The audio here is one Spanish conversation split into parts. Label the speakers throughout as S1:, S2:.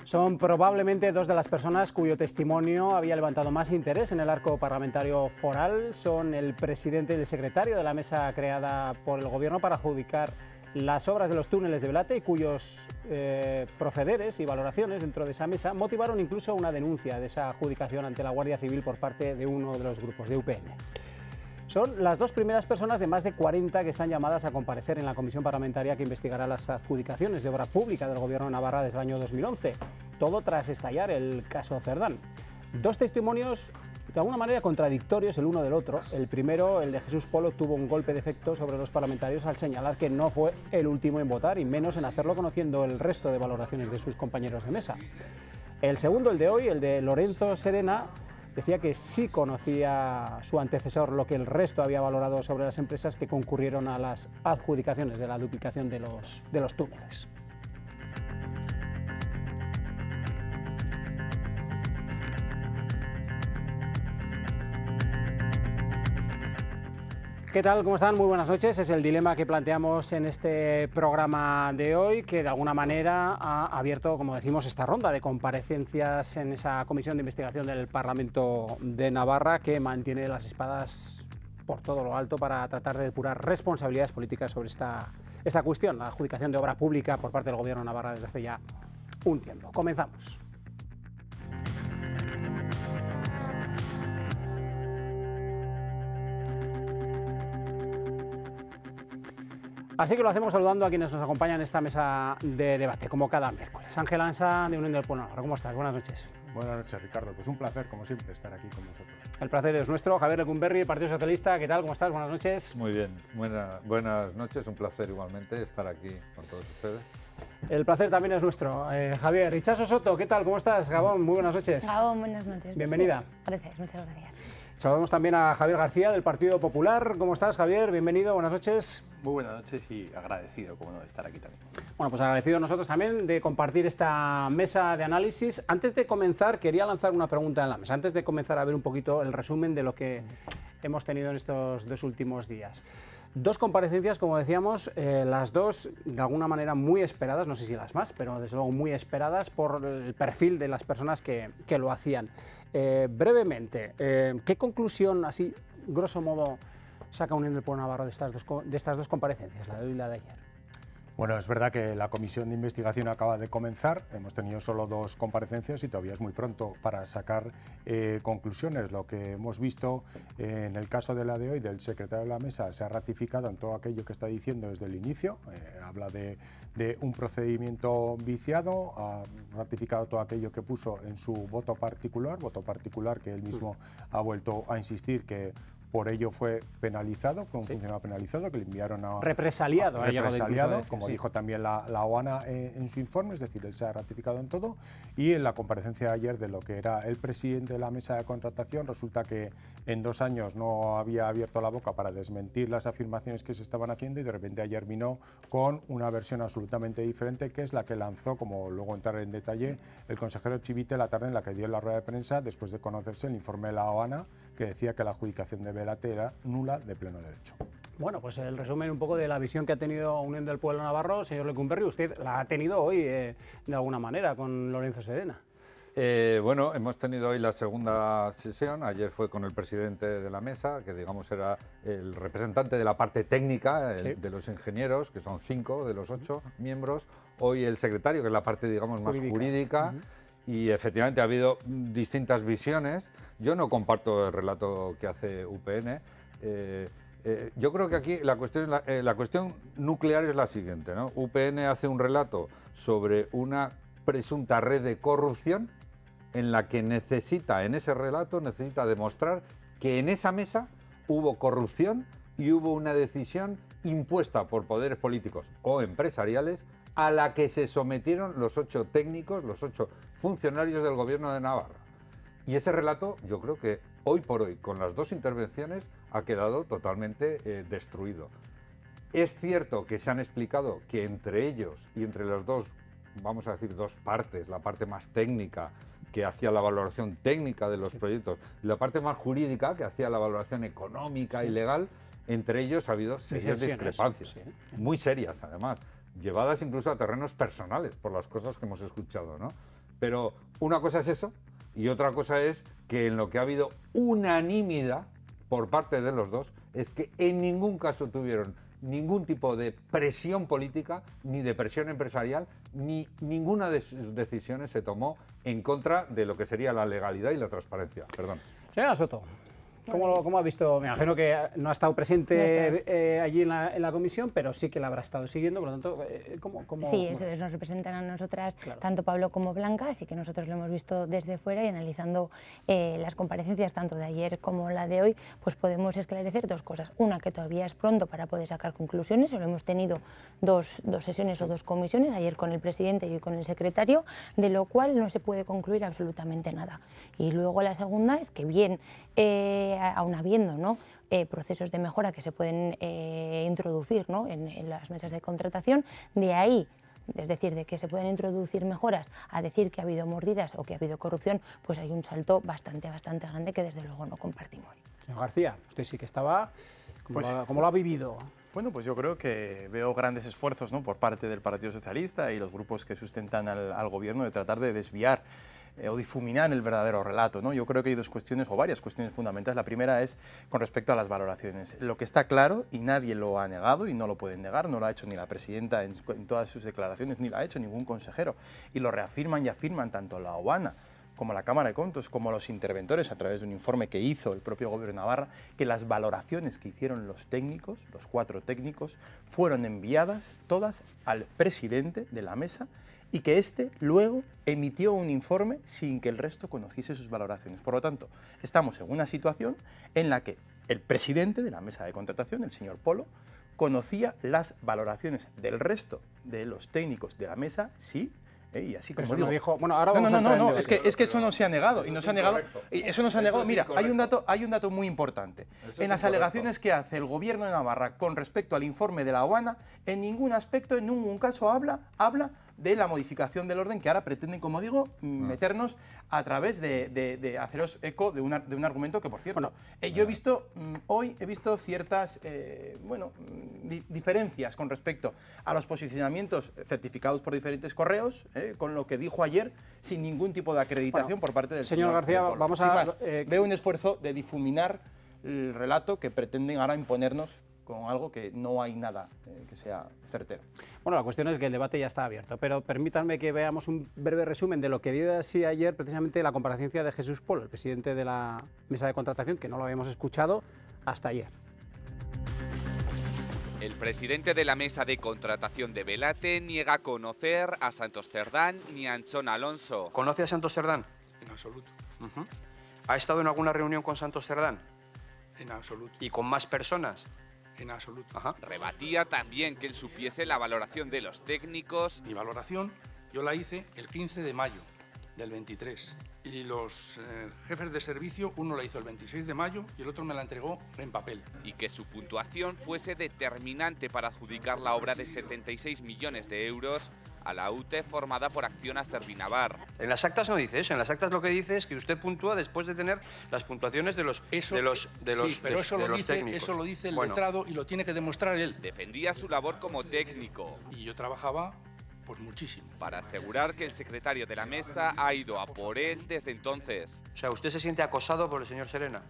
S1: Son probablemente dos de las personas cuyo testimonio había levantado más interés en el arco parlamentario foral. Son el presidente y el secretario de la mesa creada por el Gobierno para adjudicar las obras de los túneles de Belate y cuyos procederes y valoraciones dentro de esa mesa motivaron incluso una denuncia de esa adjudicación ante la Guardia Civil por parte de uno de los grupos de UPN. Son las dos primeras personas de más de 40 que están llamadas a comparecer en la comisión parlamentaria que investigará las adjudicaciones de obra pública del Gobierno de Navarra desde el año 2011, todo tras estallar el caso Cerdán. Dos testimonios de alguna manera contradictorios el uno del otro. El primero, el de Jesús Polo, tuvo un golpe de efecto sobre los parlamentarios al señalar que no fue el último en votar y menos en hacerlo conociendo el resto de valoraciones de sus compañeros de mesa. El segundo, el de hoy, el de Lorenzo Serena, decía que sí conocía su antecesor lo que el resto había valorado sobre las empresas que concurrieron a las adjudicaciones de la duplicación de los túneles. ¿Qué tal? ¿Cómo están? Muy buenas noches. Es el dilema que planteamos en este programa de hoy, que de alguna manera ha abierto, como decimos, esta ronda de comparecencias en esa comisión de investigación del Parlamento de Navarra, que mantiene las espadas por todo lo alto para tratar de depurar responsabilidades políticas sobre esta cuestión, la adjudicación de obra pública por parte del Gobierno de Navarra desde hace ya un tiempo. Comenzamos. Así que lo hacemos saludando a quienes nos acompañan en esta mesa de debate, como cada miércoles. Ángel Ansa, de Unión del Pueblo Navarro. ¿Cómo estás? Buenas noches.
S2: Buenas noches, Ricardo. Pues un placer, como siempre, estar aquí con vosotros.
S1: El placer es nuestro. Javier Lecumberri, Partido Socialista. ¿Qué tal? ¿Cómo estás? Buenas noches.
S3: Muy bien. Buenas noches. Un placer igualmente estar aquí con todos ustedes.
S1: El placer también es nuestro. Javier, Itxaso Soto, ¿qué tal? ¿Cómo estás? Gabón, muy buenas noches.
S4: Gabón, buenas noches.
S1: Bienvenida.
S4: Gracias, muchas gracias.
S1: Saludamos también a Javier García, del Partido Popular. ¿Cómo estás, Javier? Bienvenido, buenas noches.
S5: Muy buenas noches y agradecido, como no, de estar aquí también.
S1: Bueno, pues agradecido nosotros también de compartir esta mesa de análisis. Antes de comenzar, quería lanzar una pregunta en la mesa, antes de comenzar a ver un poquito el resumen de lo que hemos tenido en estos dos últimos días. Dos comparecencias, como decíamos, las dos de alguna manera muy esperadas, no sé si las más, pero desde luego muy esperadas por el perfil de las personas que lo hacían. Brevemente, ¿qué conclusión, así, grosso modo, saca Unión del Pueblo Navarro de estas dos comparecencias, la de hoy y la de ayer?
S2: Bueno, es verdad que la comisión de investigación acaba de comenzar, hemos tenido solo dos comparecencias y todavía es muy pronto para sacar conclusiones. Lo que hemos visto en el caso de la de hoy del secretario de la mesa se ha ratificado en todo aquello que está diciendo desde el inicio, habla de un procedimiento viciado, ha ratificado todo aquello que puso en su voto particular que él mismo ha vuelto a insistir que por ello fue penalizado, fue un funcionario penalizado que le enviaron a...
S1: Represaliado.
S2: Como dijo también la OANA en su informe, es decir, él se ha ratificado en todo. Y en la comparecencia de ayer de lo que era el presidente de la mesa de contratación, resulta que en 2 años no había abierto la boca para desmentir las afirmaciones que se estaban haciendo y de repente ayer vino con una versión absolutamente diferente, que es la que lanzó, como luego entraré en detalle, el consejero Chivite la tarde en la que dio la rueda de prensa después de conocerse el informe de la OANA, que decía que la adjudicación de Belate era nula de pleno derecho.
S1: Bueno, pues el resumen un poco de la visión que ha tenido Unión del Pueblo Navarro, señor Lecumberri, usted la ha tenido hoy de alguna manera con Lorenzo Serena.
S3: Bueno, hemos tenido hoy la segunda sesión, ayer fue con el presidente de la mesa, que digamos era el representante de la parte técnica, de los ingenieros, que son 5 de los 8 miembros, hoy el secretario, que es la parte digamos más jurídica. Y efectivamente ha habido distintas visiones. Yo no comparto el relato que hace UPN. Yo creo que aquí la cuestión nuclear es la siguiente, ¿no? UPN hace un relato sobre una presunta red de corrupción en la que en ese relato necesita demostrar que en esa mesa hubo corrupción y hubo una decisión impuesta por poderes políticos o empresariales a la que se sometieron los 8 técnicos, los 8 funcionarios del Gobierno de Navarra. Y ese relato, yo creo que hoy por hoy, con las dos intervenciones, ha quedado totalmente destruido. Es cierto que se han explicado que entre ellos y entre las dos, vamos a decir, dos partes, la parte más técnica, que hacía la valoración técnica de los proyectos, y la parte más jurídica, que hacía la valoración económica y legal, entre ellos ha habido serias discrepancias, muy serias además. llevadas incluso a terrenos personales por las cosas que hemos escuchado, ¿no? Pero una cosa es eso y otra cosa es que en lo que ha habido unanimidad por parte de los dos es que en ningún caso tuvieron ningún tipo de presión política, ni de presión empresarial, ni ninguna de sus decisiones se tomó en contra de lo que sería la legalidad y la transparencia. Perdón.
S1: Señora Soto, ¿cómo ha visto? Me imagino que no ha estado presente allí en la comisión, pero sí que la habrá estado siguiendo, por lo tanto, ¿cómo?
S4: Sí, eso es, nos representan a nosotras, claro, tanto Pablo como Blanca, así que nosotros lo hemos visto desde fuera y analizando las comparecencias tanto de ayer como la de hoy, pues podemos esclarecer dos cosas. Una, que todavía es pronto para poder sacar conclusiones, solo hemos tenido dos sesiones o dos comisiones, ayer con el presidente y hoy con el secretario, de lo cual no se puede concluir absolutamente nada. Y luego la segunda es que bien, aún habiendo, ¿no?, procesos de mejora que se pueden introducir, ¿no?, en las mesas de contratación, de ahí, es decir, de que se pueden introducir mejoras a decir que ha habido mordidas o que ha habido corrupción, pues hay un salto bastante grande que desde luego no compartimos.
S1: Señor García, usted sí que estaba, ¿cómo lo ha vivido?
S5: Bueno, pues yo creo que veo grandes esfuerzos, ¿no?, por parte del Partido Socialista y los grupos que sustentan al gobierno de tratar de desviar o difuminar el verdadero relato, ¿no? Yo creo que hay dos cuestiones o varias cuestiones fundamentales. La primera es con respecto a las valoraciones. Lo que está claro, y nadie lo ha negado y no lo pueden negar, no lo ha hecho ni la presidenta en todas sus declaraciones, ni lo ha hecho ningún consejero, y lo reafirman y afirman tanto la OANA como la Cámara de Contos, como los interventores a través de un informe que hizo el propio Gobierno de Navarra, que las valoraciones que hicieron los técnicos, los 4 técnicos, fueron enviadas todas al presidente de la mesa y que éste luego emitió un informe sin que el resto conociese sus valoraciones. Por lo tanto, estamos en una situación en la que el presidente de la mesa de contratación, el señor Polo, conocía las valoraciones del resto de los técnicos de la mesa, sí, y así como digo,
S1: dijo, bueno, ahora
S5: no, es que eso no se ha negado y no se ha negado. Eso no se ha negado. Mira, hay un dato muy importante. En las alegaciones que hace el Gobierno de Navarra con respecto al informe de la OANA, en ningún aspecto, en ningún caso habla de la modificación del orden que ahora pretenden, como digo, meternos a través de haceros eco de un argumento que, por cierto, yo he visto hoy ciertas diferencias con respecto a los posicionamientos certificados por diferentes correos, con lo que dijo ayer, sin ningún tipo de acreditación por parte del
S1: señor García. Vamos a
S5: veo un esfuerzo de difuminar el relato que pretenden ahora imponernos con algo que no hay nada que sea certero.
S1: Bueno, la cuestión es que el debate ya está abierto, pero permítanme que veamos un breve resumen de lo que dio así ayer precisamente la comparecencia de Jesús Polo, el presidente de la mesa de contratación, que no lo habíamos escuchado hasta ayer.
S6: El presidente de la mesa de contratación de Belate niega conocer a Santos Cerdán ni a Anchón Alonso.
S7: ¿Conoce a Santos Cerdán?
S8: En absoluto.
S7: ¿Ha estado en alguna reunión con Santos Cerdán?
S8: En absoluto.
S7: ¿Y con más personas?
S8: En absoluto.
S7: Ajá.
S6: Rebatía también que él supiese la valoración de los técnicos.
S8: Mi valoración yo la hice el 15 de mayo del 23 y los jefes de servicio, uno la hizo el 26 de mayo y el otro me la entregó en papel.
S6: Y que su puntuación fuese determinante para adjudicar la obra de 76 millones de euros a la UTE formada por Acciona Servinavar.
S7: En las actas no dice eso, en las actas lo que dice es que usted puntúa después de tener las puntuaciones de los técnicos.
S8: Eso lo dice el letrado y lo tiene que demostrar él.
S6: Defendía su labor como técnico.
S8: Y yo trabajaba pues muchísimo.
S6: Para asegurar que el secretario de la mesa ha ido a por él desde entonces.
S7: O sea, ¿usted se siente acosado por el señor Serena?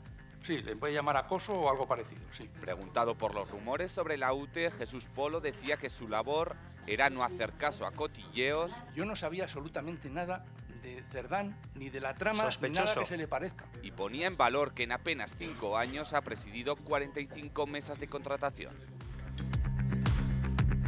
S8: Sí, le puede llamar acoso o algo parecido, sí.
S6: Preguntado por los rumores sobre la UTE, Jesús Polo decía que su labor era no hacer caso a cotilleos.
S8: Yo no sabía absolutamente nada de Cerdán, ni de la trama, ni nada que se le parezca.
S6: Y ponía en valor que en apenas 5 años ha presidido 45 mesas de contratación.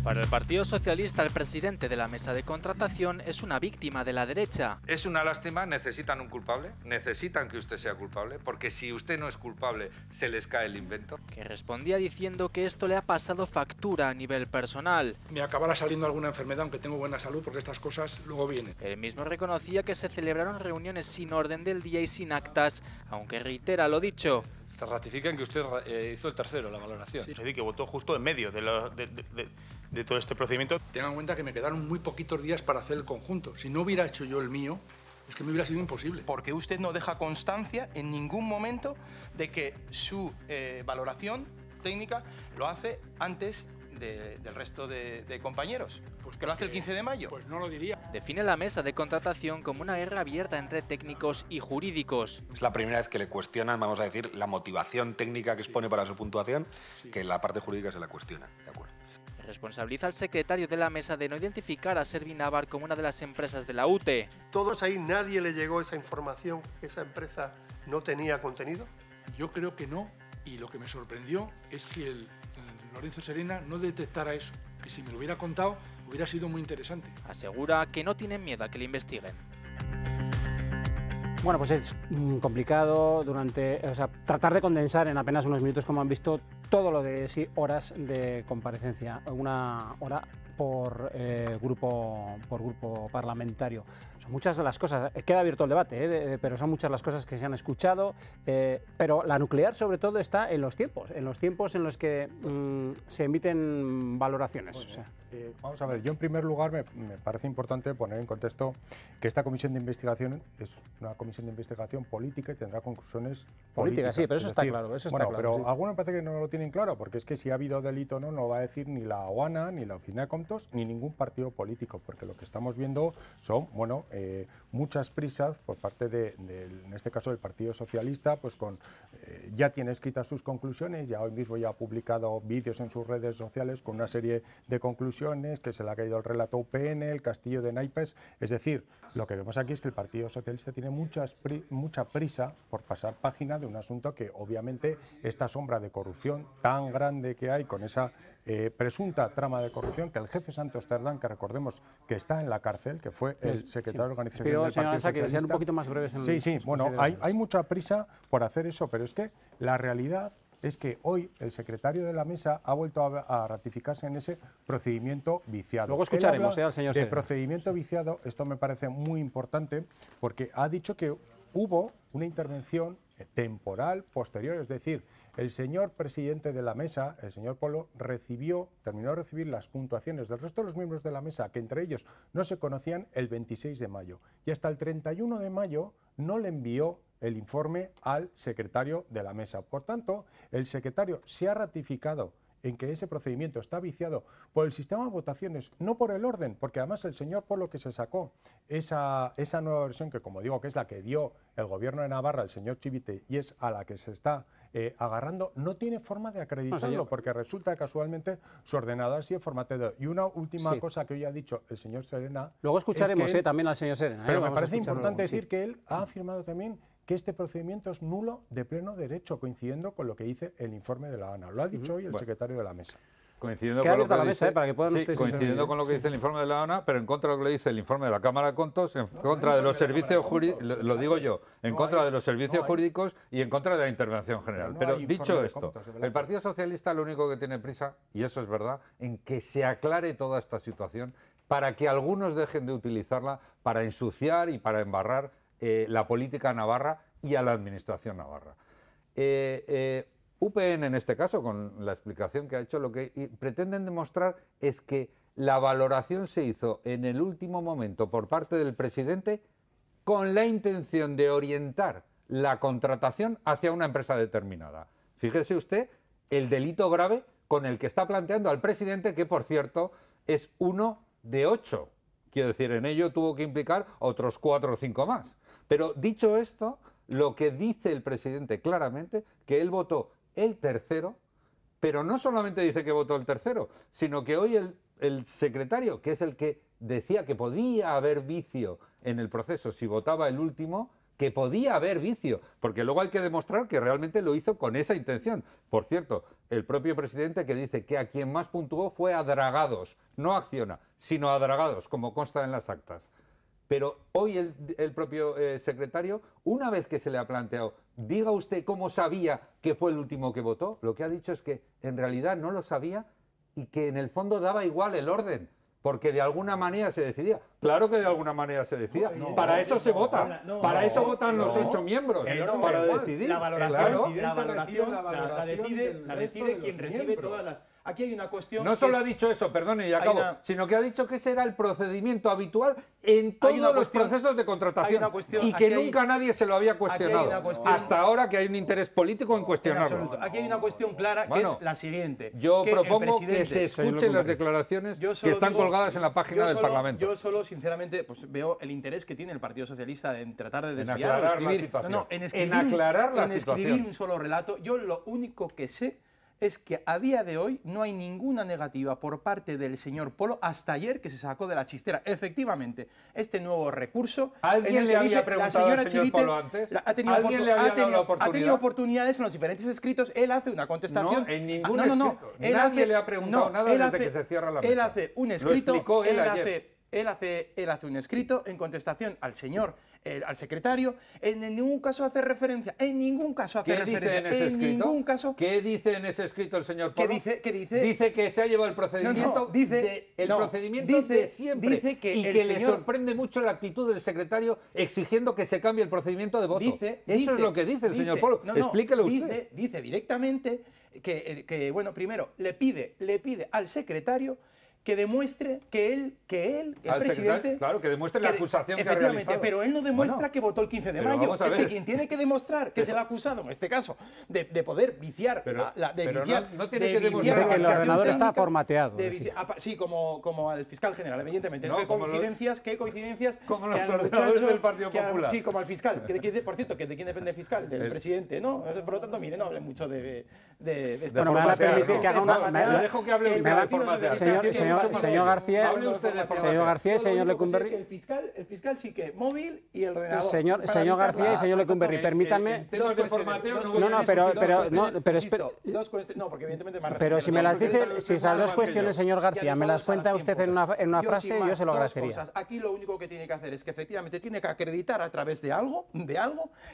S9: Para el Partido Socialista, el presidente de la mesa de contratación es una víctima de la derecha.
S3: Es una lástima, necesitan un culpable, necesitan que usted sea culpable, porque si usted no es culpable, se les cae el invento.
S9: Que respondía diciendo que esto le ha pasado factura a nivel personal.
S8: Me acabará saliendo alguna enfermedad, aunque tengo buena salud, porque estas cosas luego vienen.
S9: Él mismo reconocía que se celebraron reuniones sin orden del día y sin actas, aunque reitera lo dicho.
S10: Se ratifica en que usted hizo el tercero, la valoración.
S11: Sí. Es decir, que votó justo en medio de todo este procedimiento.
S8: Tengan en cuenta que me quedaron muy poquitos días para hacer el conjunto. Si no hubiera hecho yo el mío, es que me hubiera sido imposible.
S5: Porque usted no deja constancia en ningún momento de que su valoración técnica lo hace antes
S7: del resto de compañeros? Pues que lo hace el 15 de mayo.
S8: Pues no lo diría.
S9: Define la mesa de contratación como una guerra abierta entre técnicos y jurídicos.
S12: Es la primera vez que le cuestionan, vamos a decir, la motivación técnica que expone para su puntuación, que la parte jurídica se la cuestiona. De acuerdo.
S9: Responsabiliza al secretario de la mesa de no identificar a Servinavar como una de las empresas de la UTE.
S13: ¿Todos ahí nadie le llegó esa información que esa empresa no tenía contenido?
S8: Yo creo que no, y lo que me sorprendió es que el Lorenzo Serena no detectara eso, que si me lo hubiera contado hubiera sido muy interesante.
S9: Asegura que no tienen miedo a que le investiguen.
S1: Bueno, pues es complicado tratar de condensar en apenas unos minutos, como han visto, todo lo de horas de comparecencia, una hora por grupo parlamentario. Son muchas de las cosas, queda abierto el debate, pero son muchas las cosas que se han escuchado, pero la nuclear sobre todo está en los tiempos en los que se emiten valoraciones.
S2: Bueno, o sea. Vamos a ver, yo en primer lugar me parece importante poner en contexto que esta comisión de investigación es una comisión de investigación política y tendrá conclusiones políticas.
S1: Sí, pero eso está claro.
S2: Pero
S1: sí.
S2: algunos me parece que no lo tienen claro, porque es que si ha habido delito o no, no lo va a decir ni la OANA, ni la Oficina de Comptos, ni ningún partido político, porque lo que estamos viendo son, muchas prisas por parte en este caso del Partido Socialista, pues ya tiene escritas sus conclusiones, ya hoy mismo ya ha publicado vídeos en sus redes sociales con una serie de conclusiones, que se le ha caído el relato UPN, el castillo de naipes. Es decir, lo que vemos aquí es que el Partido Socialista tiene mucha prisa por pasar página de un asunto que obviamente esta sombra de corrupción tan grande que hay con esa presunta trama de corrupción, que el jefe Santos Cerdán, que recordemos que está en la cárcel, que fue el secretario de organización del Partido Socialista.
S1: Que sean un poquito más breves.
S2: Sí, bueno, hay mucha prisa por hacer eso, pero es que la realidad es que hoy el secretario de la mesa ha vuelto a ratificarse en ese procedimiento viciado.
S1: Luego escucharemos al señor
S2: Serena. De procedimiento viciado, esto me parece muy importante, porque ha dicho que hubo una intervención temporal posterior, es decir, el señor presidente de la mesa, el señor Polo, terminó de recibir las puntuaciones del resto de los miembros de la mesa, que entre ellos no se conocían, el 26 de mayo. Y hasta el 31 de mayo no le envió el informe al secretario de la mesa. Por tanto, el secretario se ha ratificado en que ese procedimiento está viciado por el sistema de votaciones, no por el orden, porque además el señor Polo, que se sacó esa nueva versión, que como digo que es la que dio el gobierno de Navarra, el señor Chivite, y es a la que se está agarrando, no tiene forma de acreditarlo, porque resulta casualmente su ordenador sí es formatado. Y una última cosa que hoy ha dicho el señor Serena...
S1: Luego escucharemos también al señor Serena.
S2: Pero me parece importante decir que él ha afirmado también que este procedimiento es nulo de pleno derecho, coincidiendo con lo que dice el informe de la ANA. Lo ha dicho hoy el secretario de la mesa.
S3: Coincidiendo con lo que dice,
S1: para que puedan ustedes
S3: coincidiendo con lo que dice el informe de la ONA, pero en contra de lo que le dice el informe de la Cámara de Contos, en contra de los servicios jurídicos, lo digo yo, en contra de los servicios jurídicos y en contra de la intervención general. Pero dicho esto, el Partido Socialista lo único que tiene prisa, y eso es verdad, en que se aclare toda esta situación para que algunos dejen de utilizarla para ensuciar y para embarrar la política navarra y a la administración navarra. UPN en este caso, con la explicación que ha hecho, lo que pretenden demostrar es que la valoración se hizo en el último momento por parte del presidente con la intención de orientar la contratación hacia una empresa determinada. Fíjese usted el delito grave con el que está planteando al presidente, que por cierto es 1 de 8. Quiero decir, en ello tuvo que implicar otros 4 o 5 más. Pero dicho esto, lo que dice el presidente claramente, que él votó el tercero, pero no solamente dice que votó el tercero, sino que hoy el secretario, que es el que decía que podía haber vicio en el proceso si votaba el último, que podía haber vicio, porque luego hay que demostrar que realmente lo hizo con esa intención. Por cierto, el propio presidente que dice que a quien más puntuó fue a Dragados, no a Acciona, sino a Dragados, como consta en las actas. Pero hoy el propio secretario, una vez que se le ha planteado, diga usted cómo sabía que fue el último que votó, lo que ha dicho es que en realidad no lo sabía y que en el fondo daba igual el orden, porque de alguna manera se decidía. Claro que de alguna manera se decía. Para eso se vota. Para eso votan los 8 miembros. Para decidir.
S14: La valoración la decide quien recibe todas las... Aquí hay una cuestión...
S3: No solo ha dicho eso, perdone, y acabo, sino que ha dicho que ese era el procedimiento habitual en todos los procesos de contratación y que nunca nadie se lo había cuestionado. Hasta ahora que hay un interés político en cuestionarlo.
S14: Aquí hay una cuestión clara que es la siguiente.
S3: Yo propongo que se escuchen las declaraciones que están colgadas en la página del Parlamento.
S14: Yo solo, sinceramente, pues veo el interés que tiene el Partido Socialista en tratar de desviar o escribir... en aclarar la situación. En escribir un solo relato. Yo lo único que sé es que a día de hoy no hay ninguna negativa por parte del señor Polo hasta ayer que se sacó de la chistera. Efectivamente, este nuevo recurso...
S3: ¿Alguien le había preguntado al señor Polo antes? ¿Alguien le había dado la oportunidad?
S14: Ha tenido oportunidades en los diferentes escritos. Él hace una contestación...
S3: No, en ningún escrito. Nadie le ha preguntado nada desde que se cierra la mesa.
S14: Él hace un escrito...
S3: Lo explicó él ayer.
S14: Él hace un escrito en contestación al señor, al secretario, en ningún caso hace referencia, ¿Qué dice
S3: en ese escrito el señor Polo?
S14: ¿Qué dice?
S3: Dice que se ha llevado el procedimiento, de siempre,
S14: dice que
S3: y que le sorprende mucho la actitud del secretario exigiendo que se cambie el procedimiento de voto. Eso es lo que dice el señor Polo. Explíquelo usted.
S14: Dice directamente que, bueno, primero le pide al secretario que demuestre que él, el presidente...
S3: Claro, que demuestre la acusación que ha realizado.
S14: Pero él no demuestra que votó el 15 de mayo. Es que quien tiene que demostrar que es el acusado, en este caso, de poder viciar...
S3: no tiene que demostrar
S1: que el ordenador está formateado.
S14: Sí, como al fiscal general, evidentemente.
S3: No,
S14: ¿Qué coincidencias?
S3: Como los ordenadores del Partido Popular.
S14: Sí, como al fiscal. Por cierto, ¿de quién depende el fiscal? Del presidente, ¿no? Por lo tanto, mire, no hable mucho de estas
S1: cosas.
S14: Bueno,
S1: me va a permitir que haga una...
S3: Me dejo que hable usted de formatear.
S1: Señor García y señor Lecumberri.
S14: El fiscal sí que móvil y el ordenador.
S1: Señor García y señor Lecumberri, permítanme. Pero si me las dice, si esas dos cuestiones, señor García, me las cuenta usted en una frase, yo se lo agradecería.
S14: Aquí lo único que tiene que hacer es que efectivamente tiene que acreditar a través de algo,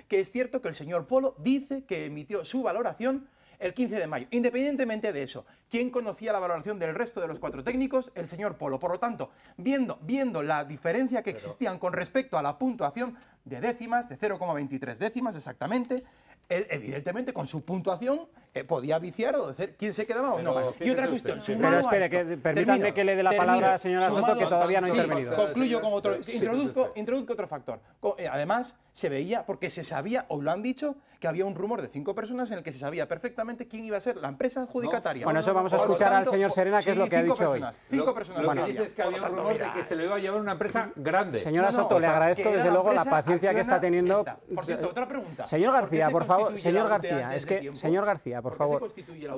S14: que es cierto que el señor Polo dice que emitió su valoración el 15 de mayo. Independientemente de eso, ¿quién conocía la valoración del resto de los 4 técnicos? El señor Polo. Por lo tanto, viendo la diferencia que existían con respecto a la puntuación de décimas, de 0,23 décimas exactamente, él evidentemente con su puntuación podía viciar o decir quién se quedaba o no. Y otra cuestión,
S1: pero espere, permítanme que le dé la palabra a la señora Soto, que todavía no ha intervenido.
S14: Concluyo con otro, introduzco otro factor. Además, se veía, porque se sabía, o lo han dicho, que había un rumor de 5 personas en el que se sabía perfectamente quién iba a ser la empresa adjudicataria.
S1: Bueno, eso vamos a escuchar al señor Serena, que es lo que ha dicho hoy.
S14: 5 personas.
S3: Lo que dice es que había un rumor de que se lo iba a llevar una empresa grande.
S1: Señora Soto, le agradezco desde luego la paciencia que está teniendo.
S14: Por cierto, otra pregunta.
S1: Señor García, por favor, señor García, por favor.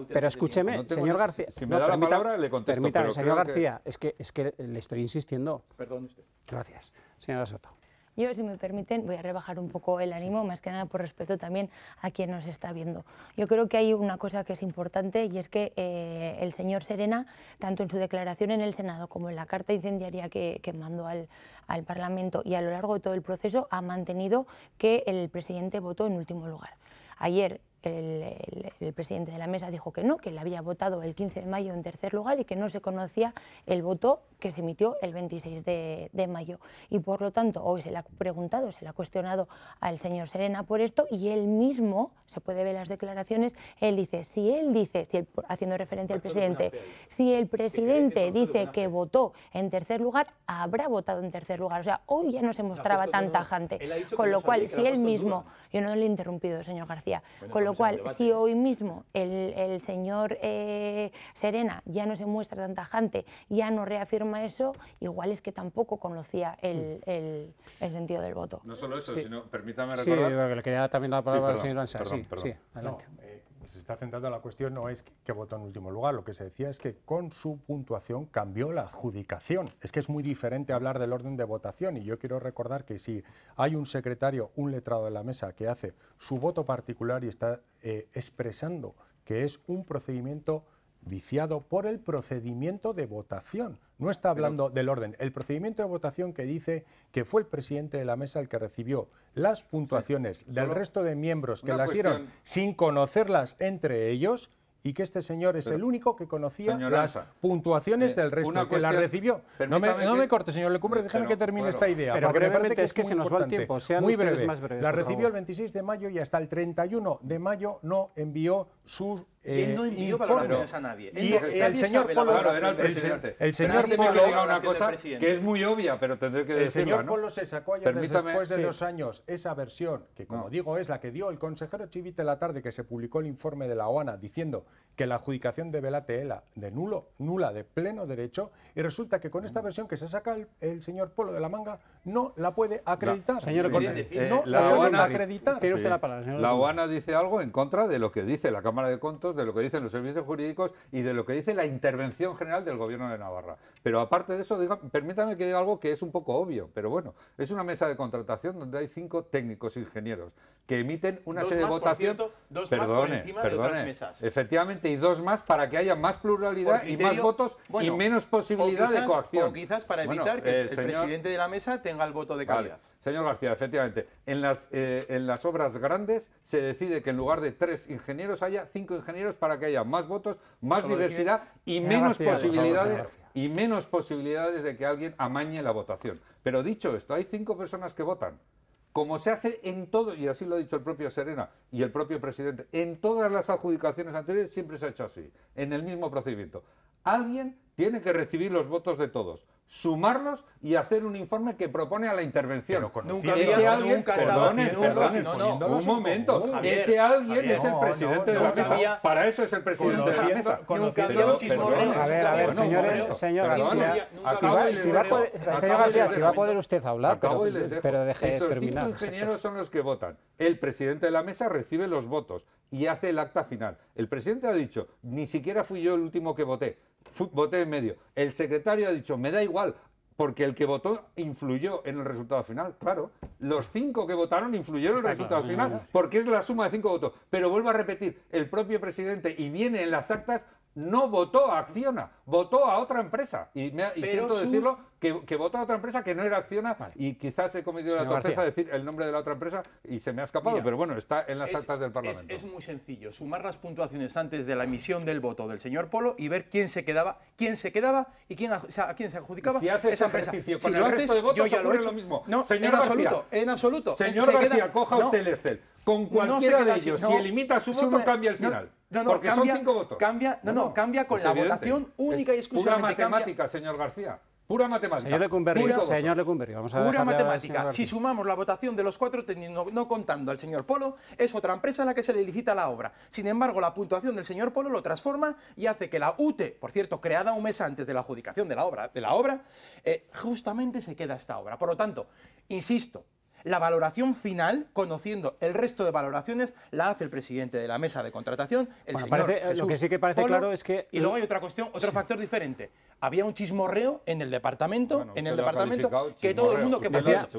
S1: Pero escúcheme, señor García.
S3: Si me da la palabra, le contesto.
S1: Permítame, señor García, es que le estoy insistiendo.
S14: Perdón usted.
S1: Gracias. Señora Soto.
S4: Yo, si me permiten, voy a rebajar un poco el ánimo, más que nada por respeto también a quien nos está viendo. Yo creo que hay una cosa que es importante y es que el señor Serena, tanto en su declaración en el Senado como en la carta incendiaria que mandó al Parlamento y a lo largo de todo el proceso, ha mantenido que el presidente votó en último lugar. Ayer el presidente de la mesa dijo que no, que le había votado el 15 de mayo en tercer lugar y que no se conocía el voto que se emitió el 26 de mayo. Y por lo tanto, hoy se le ha preguntado, se le ha cuestionado al señor Serena por esto y él mismo, se puede ver las declaraciones, haciendo referencia al presidente, si el presidente dice que votó en tercer lugar, habrá votado en tercer lugar. O sea, hoy ya no se mostraba tan tajante. Con lo cual, si él mismo, yo no le he interrumpido, señor García, con lo cual, si hoy mismo el señor Serena ya no se muestra tan tajante, ya no reafirma eso, igual es que tampoco conocía el sentido del voto.
S3: No solo eso, sino, permítame recordar...
S1: Sí, porque le quería dar también la palabra al señor Ansar. Sí, adelante.
S2: Se está centrando la cuestión, no es que votó en último lugar, lo que se decía es que con su puntuación cambió la adjudicación. Es que es muy diferente hablar del orden de votación y yo quiero recordar que si hay un secretario, un letrado de la mesa que hace su voto particular y está expresando que es un procedimiento viciado por el procedimiento de votación. No está hablando del orden. El procedimiento de votación que dice que fue el presidente de la mesa el que recibió las puntuaciones del resto de miembros que las dieron sin conocerlas entre ellos y que este señor es el único que conocía
S3: señora
S2: las puntuaciones del resto, que las recibió. No me corte, señor Lecumbre, déjeme que termine esta idea.
S1: Pero
S2: porque me parece
S1: brevemente,
S2: que
S1: es que se nos va el tiempo, sean
S2: muy
S1: ustedes
S2: breve.
S1: más breves.
S2: La
S1: por
S2: recibió
S1: favor.
S2: el 26 de mayo y hasta el 31 de mayo no envió sus
S14: Él no envió
S2: informes.
S14: valoraciones a nadie.
S2: Y el señor Polo,
S3: claro, era el presidente.
S2: el señor
S3: Polo
S2: Polo,
S3: diga una cosa que es muy obvia, pero tendré que decirla,
S2: el señor
S3: ¿no?
S2: Polo se sacó ayer después de
S3: sí.
S2: 2 años esa versión, que como digo es la que dio el consejero Chivite la tarde, que se publicó el informe de la OANA diciendo que la adjudicación de Belate era de nula de pleno derecho, y resulta que con esta versión que se saca el señor Polo de la manga no la puede acreditar.
S1: Señor
S2: No la puede acreditar.
S1: Tiene usted la palabra, señor
S3: La
S1: Lecumbre.
S3: OANA dice algo en contra de lo que dice la Cámara de Contos, de lo que dicen los servicios jurídicos y de lo que dice la intervención general del Gobierno de Navarra. Pero aparte de eso, permítame que diga algo que es un poco obvio, pero bueno, es una mesa de contratación donde hay 5 técnicos ingenieros que emiten una serie de votación.
S14: Dos más por encima de otras mesas.
S3: Efectivamente, y 2 más para que haya más pluralidad y más votos y menos posibilidad de coacción.
S14: O quizás para evitar que el presidente de la mesa tenga el voto de calidad.
S3: Vale. Señor García, efectivamente, en las obras grandes se decide que en lugar de 3 ingenieros haya 5 ingenieros para que haya más votos, más diversidad y menos posibilidades de que alguien amañe la votación. Pero dicho esto, hay 5 personas que votan. Como se hace en todo, y así lo ha dicho el propio Serena y el propio presidente, en todas las adjudicaciones anteriores siempre se ha hecho así, en el mismo procedimiento. Alguien tiene que recibir los votos de todos, sumarlos y hacer un informe que propone a la intervención. Un momento,
S14: Javier,
S3: ese alguien
S14: Javier,
S3: es el presidente de la mesa. Para eso es el presidente de la mesa.
S1: Señor García, si va a poder usted hablar, pero deje de terminar.
S3: Esos 5 ingenieros son los que votan. El presidente de la mesa recibe los votos y hace el acta final. El presidente ha dicho, ni siquiera fui yo el último que voté, voté en medio. El secretario ha dicho, me da igual, porque el que votó influyó en el resultado final. Claro, los 5 que votaron influyeron en el resultado final, porque es la suma de 5 votos. Pero vuelvo a repetir, el propio presidente, y viene en las actas, no votó a Acciona, votó a otra empresa. Y siento decirlo, que votó a otra empresa que no era Acciona, y quizás he cometido la torpeza de decir el nombre de la otra empresa y se me ha escapado, pero bueno, está en las actas del Parlamento.
S14: Es muy sencillo, sumar las puntuaciones antes de la emisión del voto del señor Polo y ver quién se quedaba y quién se adjudicaba
S3: si haces
S14: esa empresa.
S3: Ejercicio con el resto de votos, ocurre lo mismo.
S14: No,
S3: señor
S14: en absoluto.
S3: Señor García, coja usted el Excel. Con cualquiera de ellos, si limita su voto, cambia el final. Porque son 5 votos.
S14: Cambia con la votación única y exclusivamente.
S3: Pura matemática, señor García. Pura matemática.
S1: Señor Lecumberri, vamos a
S14: pura matemática. Si sumamos la votación de los 4, no contando al señor Polo, es otra empresa a la que se le licita la obra. Sin embargo, la puntuación del señor Polo lo transforma y hace que la UTE, por cierto, creada un mes antes de la adjudicación de la obra, justamente se queda esta obra. Por lo tanto, insisto, la valoración final, conociendo el resto de valoraciones, la hace el presidente de la mesa de contratación, el señor Jesús
S1: lo que sí que parece
S14: Polo,
S1: claro es que...
S14: Y luego hay otra cuestión, otro factor diferente. Había un chismorreo en el departamento, que todo el mundo, que por cierto,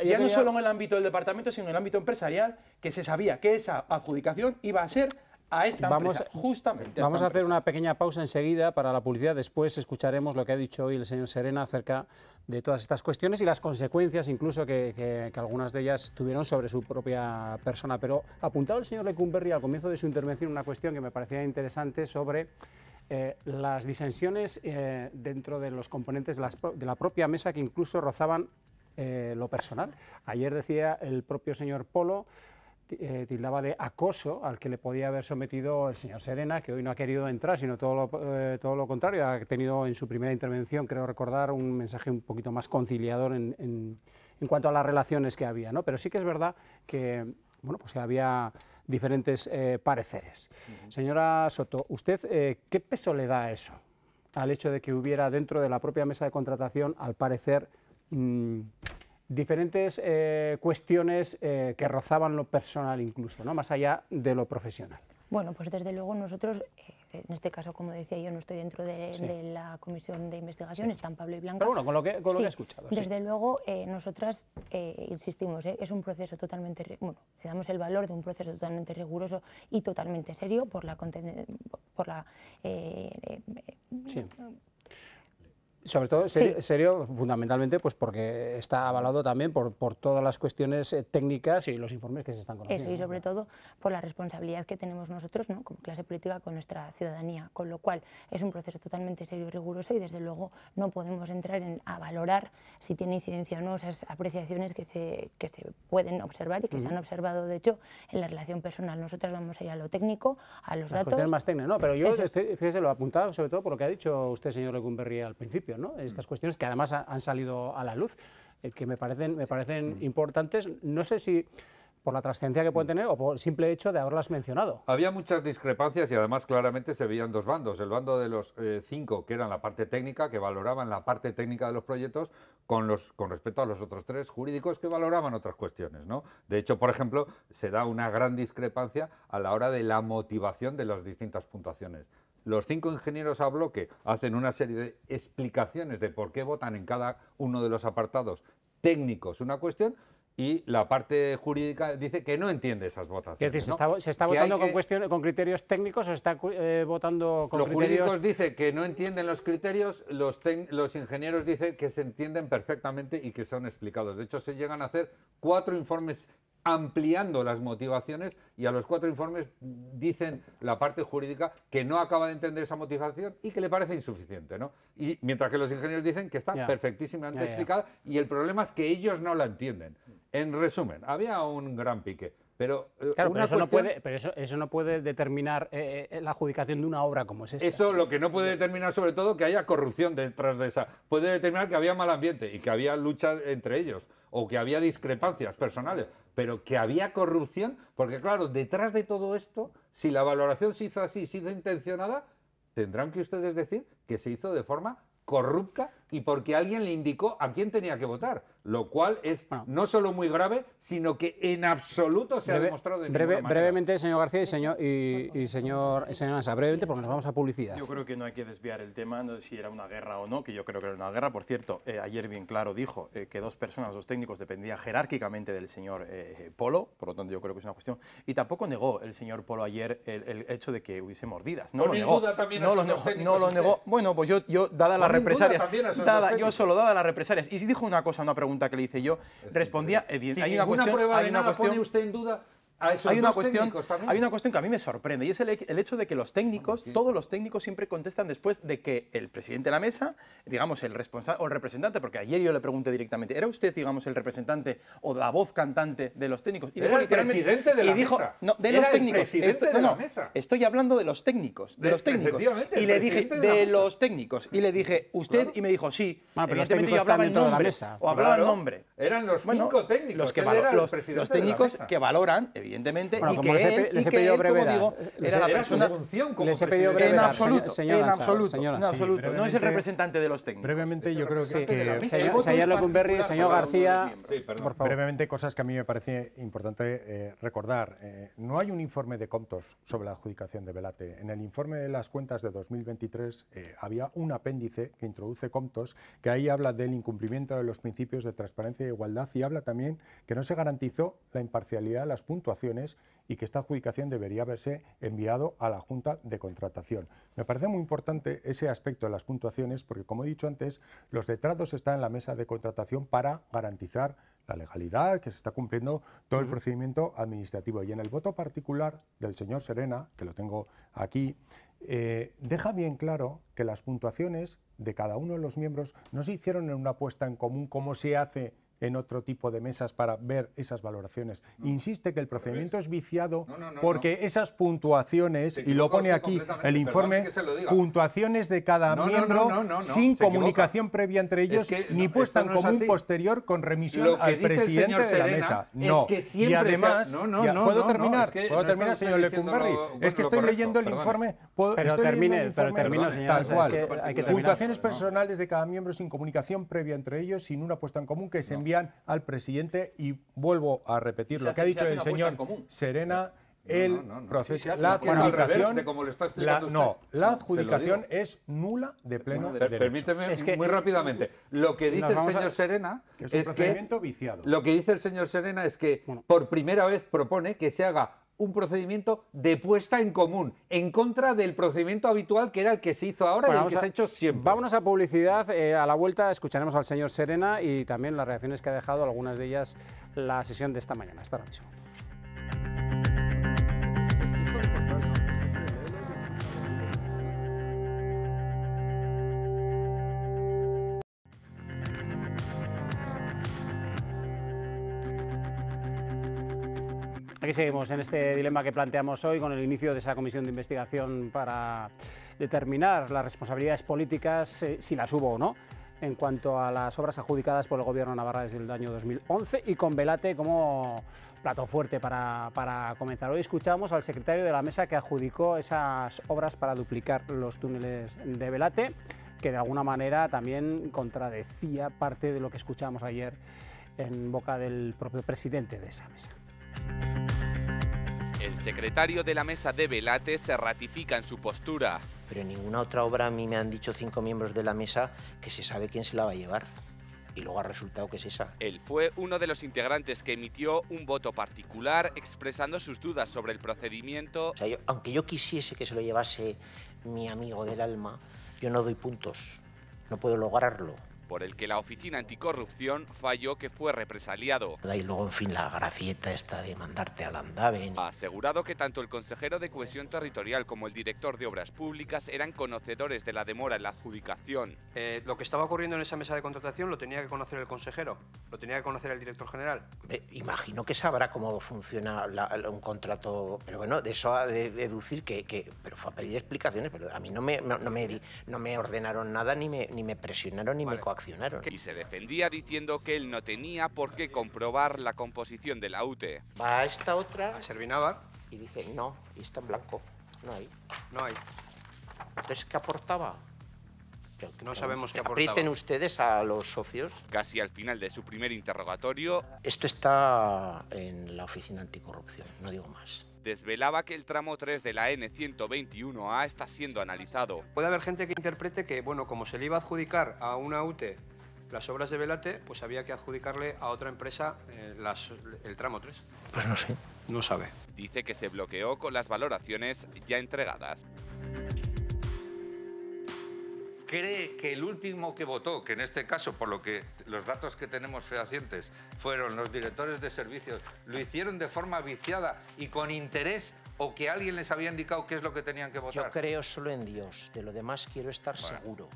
S14: ya no solo en el ámbito del departamento, sino en el ámbito empresarial, que se sabía que esa adjudicación iba a ser a esta empresa, justamente.
S1: Vamos a hacer una pequeña pausa enseguida para la publicidad. Después escucharemos lo que ha dicho hoy el señor Serena acerca de todas estas cuestiones y las consecuencias incluso que algunas de ellas tuvieron sobre su propia persona. Pero apuntado el señor Lecumberri al comienzo de su intervención una cuestión que me parecía interesante sobre las disensiones dentro de los componentes de la propia mesa que incluso rozaban lo personal. Ayer decía el propio señor Polo, tildaba de acoso al que le podía haber sometido el señor Serena, que hoy no ha querido entrar, sino todo lo contrario, ha tenido en su primera intervención, creo recordar, un mensaje un poquito más conciliador en cuanto a las relaciones que había, ¿no? Pero sí que es verdad que, bueno, pues que había diferentes pareceres. Señora Soto, ¿usted qué peso le da a eso? Al hecho de que hubiera dentro de la propia mesa de contratación, al parecer, diferentes cuestiones que rozaban lo personal incluso, ¿no? Más allá de lo profesional.
S4: Bueno, pues desde luego nosotros, en este caso, como decía yo, no estoy dentro de la comisión de investigación, están Pablo y Blanca.
S1: Pero bueno, con lo que he escuchado.
S4: Desde luego, nosotras insistimos, es un proceso totalmente, le damos el valor de un proceso totalmente riguroso y totalmente serio
S1: Sobre todo serio fundamentalmente pues porque está avalado también por todas las cuestiones técnicas y los informes que se están conociendo.
S4: Eso, y sobre todo por la responsabilidad que tenemos nosotros, ¿no?, como clase política con nuestra ciudadanía, con lo cual es un proceso totalmente serio y riguroso y desde luego no podemos entrar a valorar si tiene incidencia o no esas apreciaciones que se pueden observar y que se han observado de hecho en la relación personal. Nosotras vamos a ir a lo técnico, a los datos.
S1: Cuestiones más técnicas, no, pero yo fíjese, lo apuntaba sobre todo por lo que ha dicho usted, señor Lecumberri, al principio, ¿no? Estas cuestiones que además han salido a la luz, que me parecen importantes, no sé si por la trascendencia que pueden tener o por el simple hecho de haberlas mencionado.
S3: Había muchas discrepancias y además claramente se veían dos bandos. El bando de los 5, que eran la parte técnica, que valoraban la parte técnica de los proyectos, con respecto a los otros 3 jurídicos que valoraban otras cuestiones, ¿no? De hecho, por ejemplo, se da una gran discrepancia a la hora de la motivación de las distintas puntuaciones. Los 5 ingenieros a bloque hacen una serie de explicaciones de por qué votan en cada uno de los apartados técnicos una cuestión, y la parte jurídica dice que no entiende esas votaciones.
S1: Es decir, ¿se está votando con criterios técnicos o se está votando con criterios...?
S3: Los jurídicos dicen que no entienden los criterios, los ingenieros dicen que se entienden perfectamente y que son explicados. De hecho, se llegan a hacer 4 informes ampliando las motivaciones, y a los 4 informes dicen la parte jurídica que no acaba de entender esa motivación y que le parece insuficiente, ¿no? Y mientras que los ingenieros dicen que está perfectísimamente explicada, y el problema es que ellos no la entienden. En resumen, había un gran pique. Pero,
S1: claro, eso no puede determinar la adjudicación de una obra como es esta.
S3: Eso lo que no puede determinar, sobre todo, que haya corrupción detrás de esa. Puede determinar que había mal ambiente y que había lucha entre ellos, o que había discrepancias personales, pero que había corrupción, porque claro, detrás de todo esto, si la valoración se hizo así, se hizo intencionada, tendrán que ustedes decir que se hizo de forma corrupta y porque alguien le indicó a quién tenía que votar, lo cual es no solo muy grave, sino que en absoluto se ha demostrado de ninguna manera.
S1: Brevemente, señor García y señor Ansa, brevemente, porque nos vamos a publicidad.
S5: Yo creo que no hay que desviar el tema, no sé si era una guerra o no, que yo creo que era una guerra. Por cierto, ayer bien claro dijo que 2 personas, 2 técnicos, dependían jerárquicamente del señor Polo, por lo tanto yo creo que es una cuestión. Y tampoco negó el señor Polo ayer el hecho de que hubiese mordidas. No lo negó. No lo negó. Bueno, pues yo dada las represalias, dada las represalias, y si dijo una pregunta que le hice yo, respondía, hay una cuestión,
S3: ¿pone usted en duda a esos
S5: hay una cuestión que a mí me sorprende, y es el hecho de que los técnicos, todos los técnicos siempre contestan después de que el presidente de la mesa, digamos el responsable o el representante, porque ayer yo le pregunté directamente, ¿era usted, digamos, el representante o la voz cantante de los técnicos? Y
S3: dijo el presidente de la mesa.
S5: No, de los técnicos. Estoy hablando de los técnicos, y le dije, de los técnicos, y le dije, usted, y me dijo, sí, evidentemente yo hablaba en nombre, o hablaba en nombre.
S3: Eran los 5 técnicos,
S5: los técnicos que valoran, evidentemente, y que él, como digo, era la persona... En absoluto, no es el representante de los técnicos.
S2: Brevemente, yo creo que...
S1: Señor Lecumberri, señor García, por favor.
S2: Brevemente, cosas que a mí me parece importante recordar. No hay un informe de Comptos sobre la adjudicación de Velate. En el informe de las cuentas de 2023 había un apéndice que introduce Comptos, que ahí habla del incumplimiento de los principios de transparencia e igualdad, y habla también que no se garantizó la imparcialidad de las puntuaciones y que esta adjudicación debería haberse enviado a la Junta de Contratación. Me parece muy importante ese aspecto de las puntuaciones porque, como he dicho antes, los letrados están en la mesa de contratación para garantizar la legalidad, que se está cumpliendo todo el procedimiento administrativo. Y en el voto particular del señor Serena, que lo tengo aquí, deja bien claro que las puntuaciones de cada uno de los miembros no se hicieron en una puesta en común como se hace en otro tipo de mesas para ver esas valoraciones. Insiste que el procedimiento es viciado porque esas puntuaciones, y lo pone aquí el informe, puntuaciones de cada miembro sin comunicación previa entre ellos, ni puesta en común posterior con remisión al presidente de la mesa. No. Y además, ¿puedo terminar? ¿Puedo terminar, señor Lecumberri? Es que estoy leyendo el informe.
S1: Pero termine, señor.
S2: Tal cual. Puntuaciones personales de cada miembro sin comunicación previa entre ellos, sin una puesta en común que se envía al presidente, y vuelvo a repetir lo que ha dicho el señor Serena, la adjudicación es nula de pleno derecho.
S3: Permíteme muy rápidamente. Lo que dice el señor Serena
S2: es un procedimiento viciado.
S3: Lo que dice el señor Serena es que por primera vez propone que se haga un procedimiento de puesta en común, en contra del procedimiento habitual que era el que se hizo ahora y el que se ha hecho siempre.
S1: Vámonos a publicidad. A la vuelta escucharemos al señor Serena y también las reacciones que ha dejado, algunas de ellas, la sesión de esta mañana. Hasta ahora mismo. Aquí seguimos en este dilema que planteamos hoy con el inicio de esa comisión de investigación para determinar las responsabilidades políticas, si las hubo o no, en cuanto a las obras adjudicadas por el Gobierno de Navarra desde el año 2011 y con Velate como plato fuerte para comenzar. Hoy escuchamos al secretario de la mesa que adjudicó esas obras para duplicar los túneles de Velate, que de alguna manera también contradecía parte de lo que escuchábamos ayer en boca del propio presidente de esa mesa.
S6: El secretario de la mesa de Velate se ratifica en su postura.
S15: Pero en ninguna otra obra a mí me han dicho 5 miembros de la mesa que se sabe quién se la va a llevar. Y luego ha resultado que es esa.
S6: Él fue uno de los integrantes que emitió un voto particular expresando sus dudas sobre el procedimiento.
S15: O sea, aunque yo quisiese que se lo llevase mi amigo del alma, yo no doy puntos. No puedo lograrlo.
S6: Por el que la Oficina Anticorrupción falló que fue represaliado.
S15: Y luego, en fin, la gracieta esta de mandarte al andave.
S6: Ha asegurado que tanto el consejero de Cohesión Territorial como el director de Obras Públicas eran conocedores de la demora en la adjudicación.
S7: Lo que estaba ocurriendo en esa mesa de contratación lo tenía que conocer el consejero, lo tenía que conocer el director general.
S15: Imagino que sabrá cómo funciona un contrato, pero bueno, de eso a deducir pero fue a pedir explicaciones, pero a mí no me ordenaron nada, ni me presionaron, ni me coaccionaron.
S6: Y se defendía diciendo que él no tenía por qué comprobar la composición de la UTE.
S15: Va a esta otra,
S7: a Servinava,
S15: y dice, no, y está en blanco, no hay.
S7: No hay.
S15: Entonces, ¿qué aportaba?
S7: No sabemos qué aportaba.
S15: Aprieten ustedes a los socios.
S6: Casi al final de su primer interrogatorio...
S15: Esto está en la Oficina Anticorrupción, no digo más.
S6: Desvelaba que el tramo 3 de la N121A está siendo analizado.
S7: Puede haber gente que interprete que, bueno, como se le iba a adjudicar a una UTE las obras de Velate, pues había que adjudicarle a otra empresa el tramo 3.
S15: Pues no sé.
S7: No sabe.
S6: Dice que se bloqueó con las valoraciones ya entregadas.
S3: ¿Cree que el último que votó, que en este caso, por lo que los datos que tenemos fehacientes, fueron los directores de servicios, lo hicieron de forma viciada y con interés, o que alguien les había indicado qué es lo que tenían que votar?
S15: Yo creo solo en Dios, de lo demás quiero estar seguro.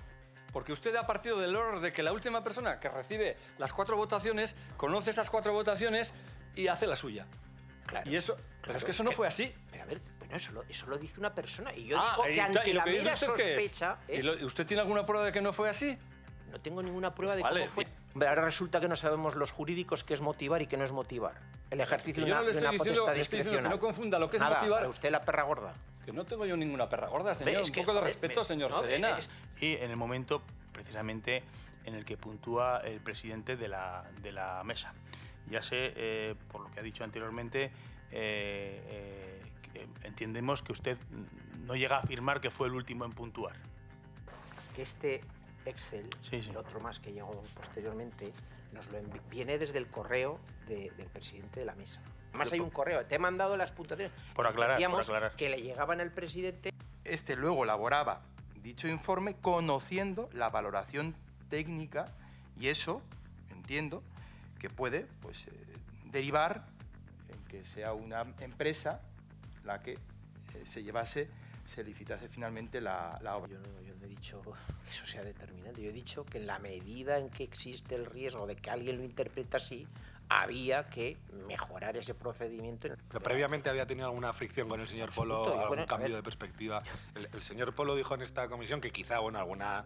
S10: Porque usted ha partido del error de que la última persona que recibe las 4 votaciones, conoce esas 4 votaciones y hace la suya.
S15: Claro.
S10: Y eso, pero es que eso no fue así.
S15: Pero a ver, bueno, eso lo dice una persona y yo digo que ante la mera sospecha...
S10: ¿Y usted tiene alguna prueba de que no fue así?
S15: No tengo ninguna prueba de cómo fue. Ahora resulta que no sabemos los jurídicos qué es motivar y qué no es motivar. El ejercicio de una potestad discrecional.
S10: Que no confunda lo que es
S15: nada,
S10: motivar.
S15: Para usted la perra gorda.
S10: Que no tengo yo ninguna perra gorda, señor. Un poco de respeto, señor Serena.
S11: Y en el momento, precisamente, en el que puntúa el presidente de la mesa. Ya sé, por lo que ha dicho anteriormente, entendemos que usted no llega a afirmar que fue el último en puntuar.
S15: Que este Excel, el otro más que llegó posteriormente, viene desde el correo del presidente de la mesa. Además hay un correo, te he mandado las puntuaciones.
S11: Por aclarar.
S15: Que le llegaban al presidente.
S14: Este luego elaboraba dicho informe conociendo la valoración técnica y eso, entiendo, que puede derivar en que sea una empresa la que se licitase finalmente la obra.
S15: Yo no he dicho que eso sea determinante, yo he dicho que en la medida en que existe el riesgo de que alguien lo interprete así, había que mejorar ese procedimiento.
S12: Pero previamente había tenido alguna fricción con el señor Polo, algún cambio de perspectiva. El señor Polo dijo en esta comisión que quizá alguna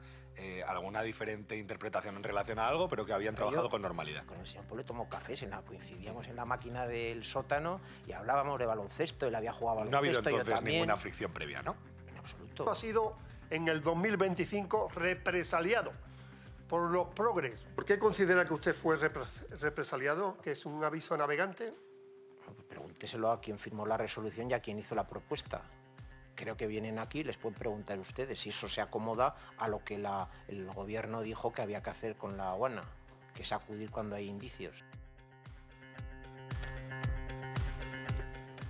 S12: diferente interpretación en relación a algo, pero que habían trabajado con normalidad.
S15: Con el señor Polo tomó café, coincidíamos en la máquina del sótano y hablábamos de baloncesto, él había jugado baloncesto.
S12: No ha habido entonces ninguna fricción previa, ¿no?
S15: En absoluto.
S13: Ha sido en el 2025 represaliado por los progres. ¿Por qué considera que usted fue represaliado? ¿Que es un aviso a navegante?
S15: Pregúnteselo a quien firmó la resolución y a quien hizo la propuesta. Creo que vienen aquí, les pueden preguntar ustedes si eso se acomoda a lo que el gobierno dijo que había que hacer con la aduana, que es acudir cuando hay indicios.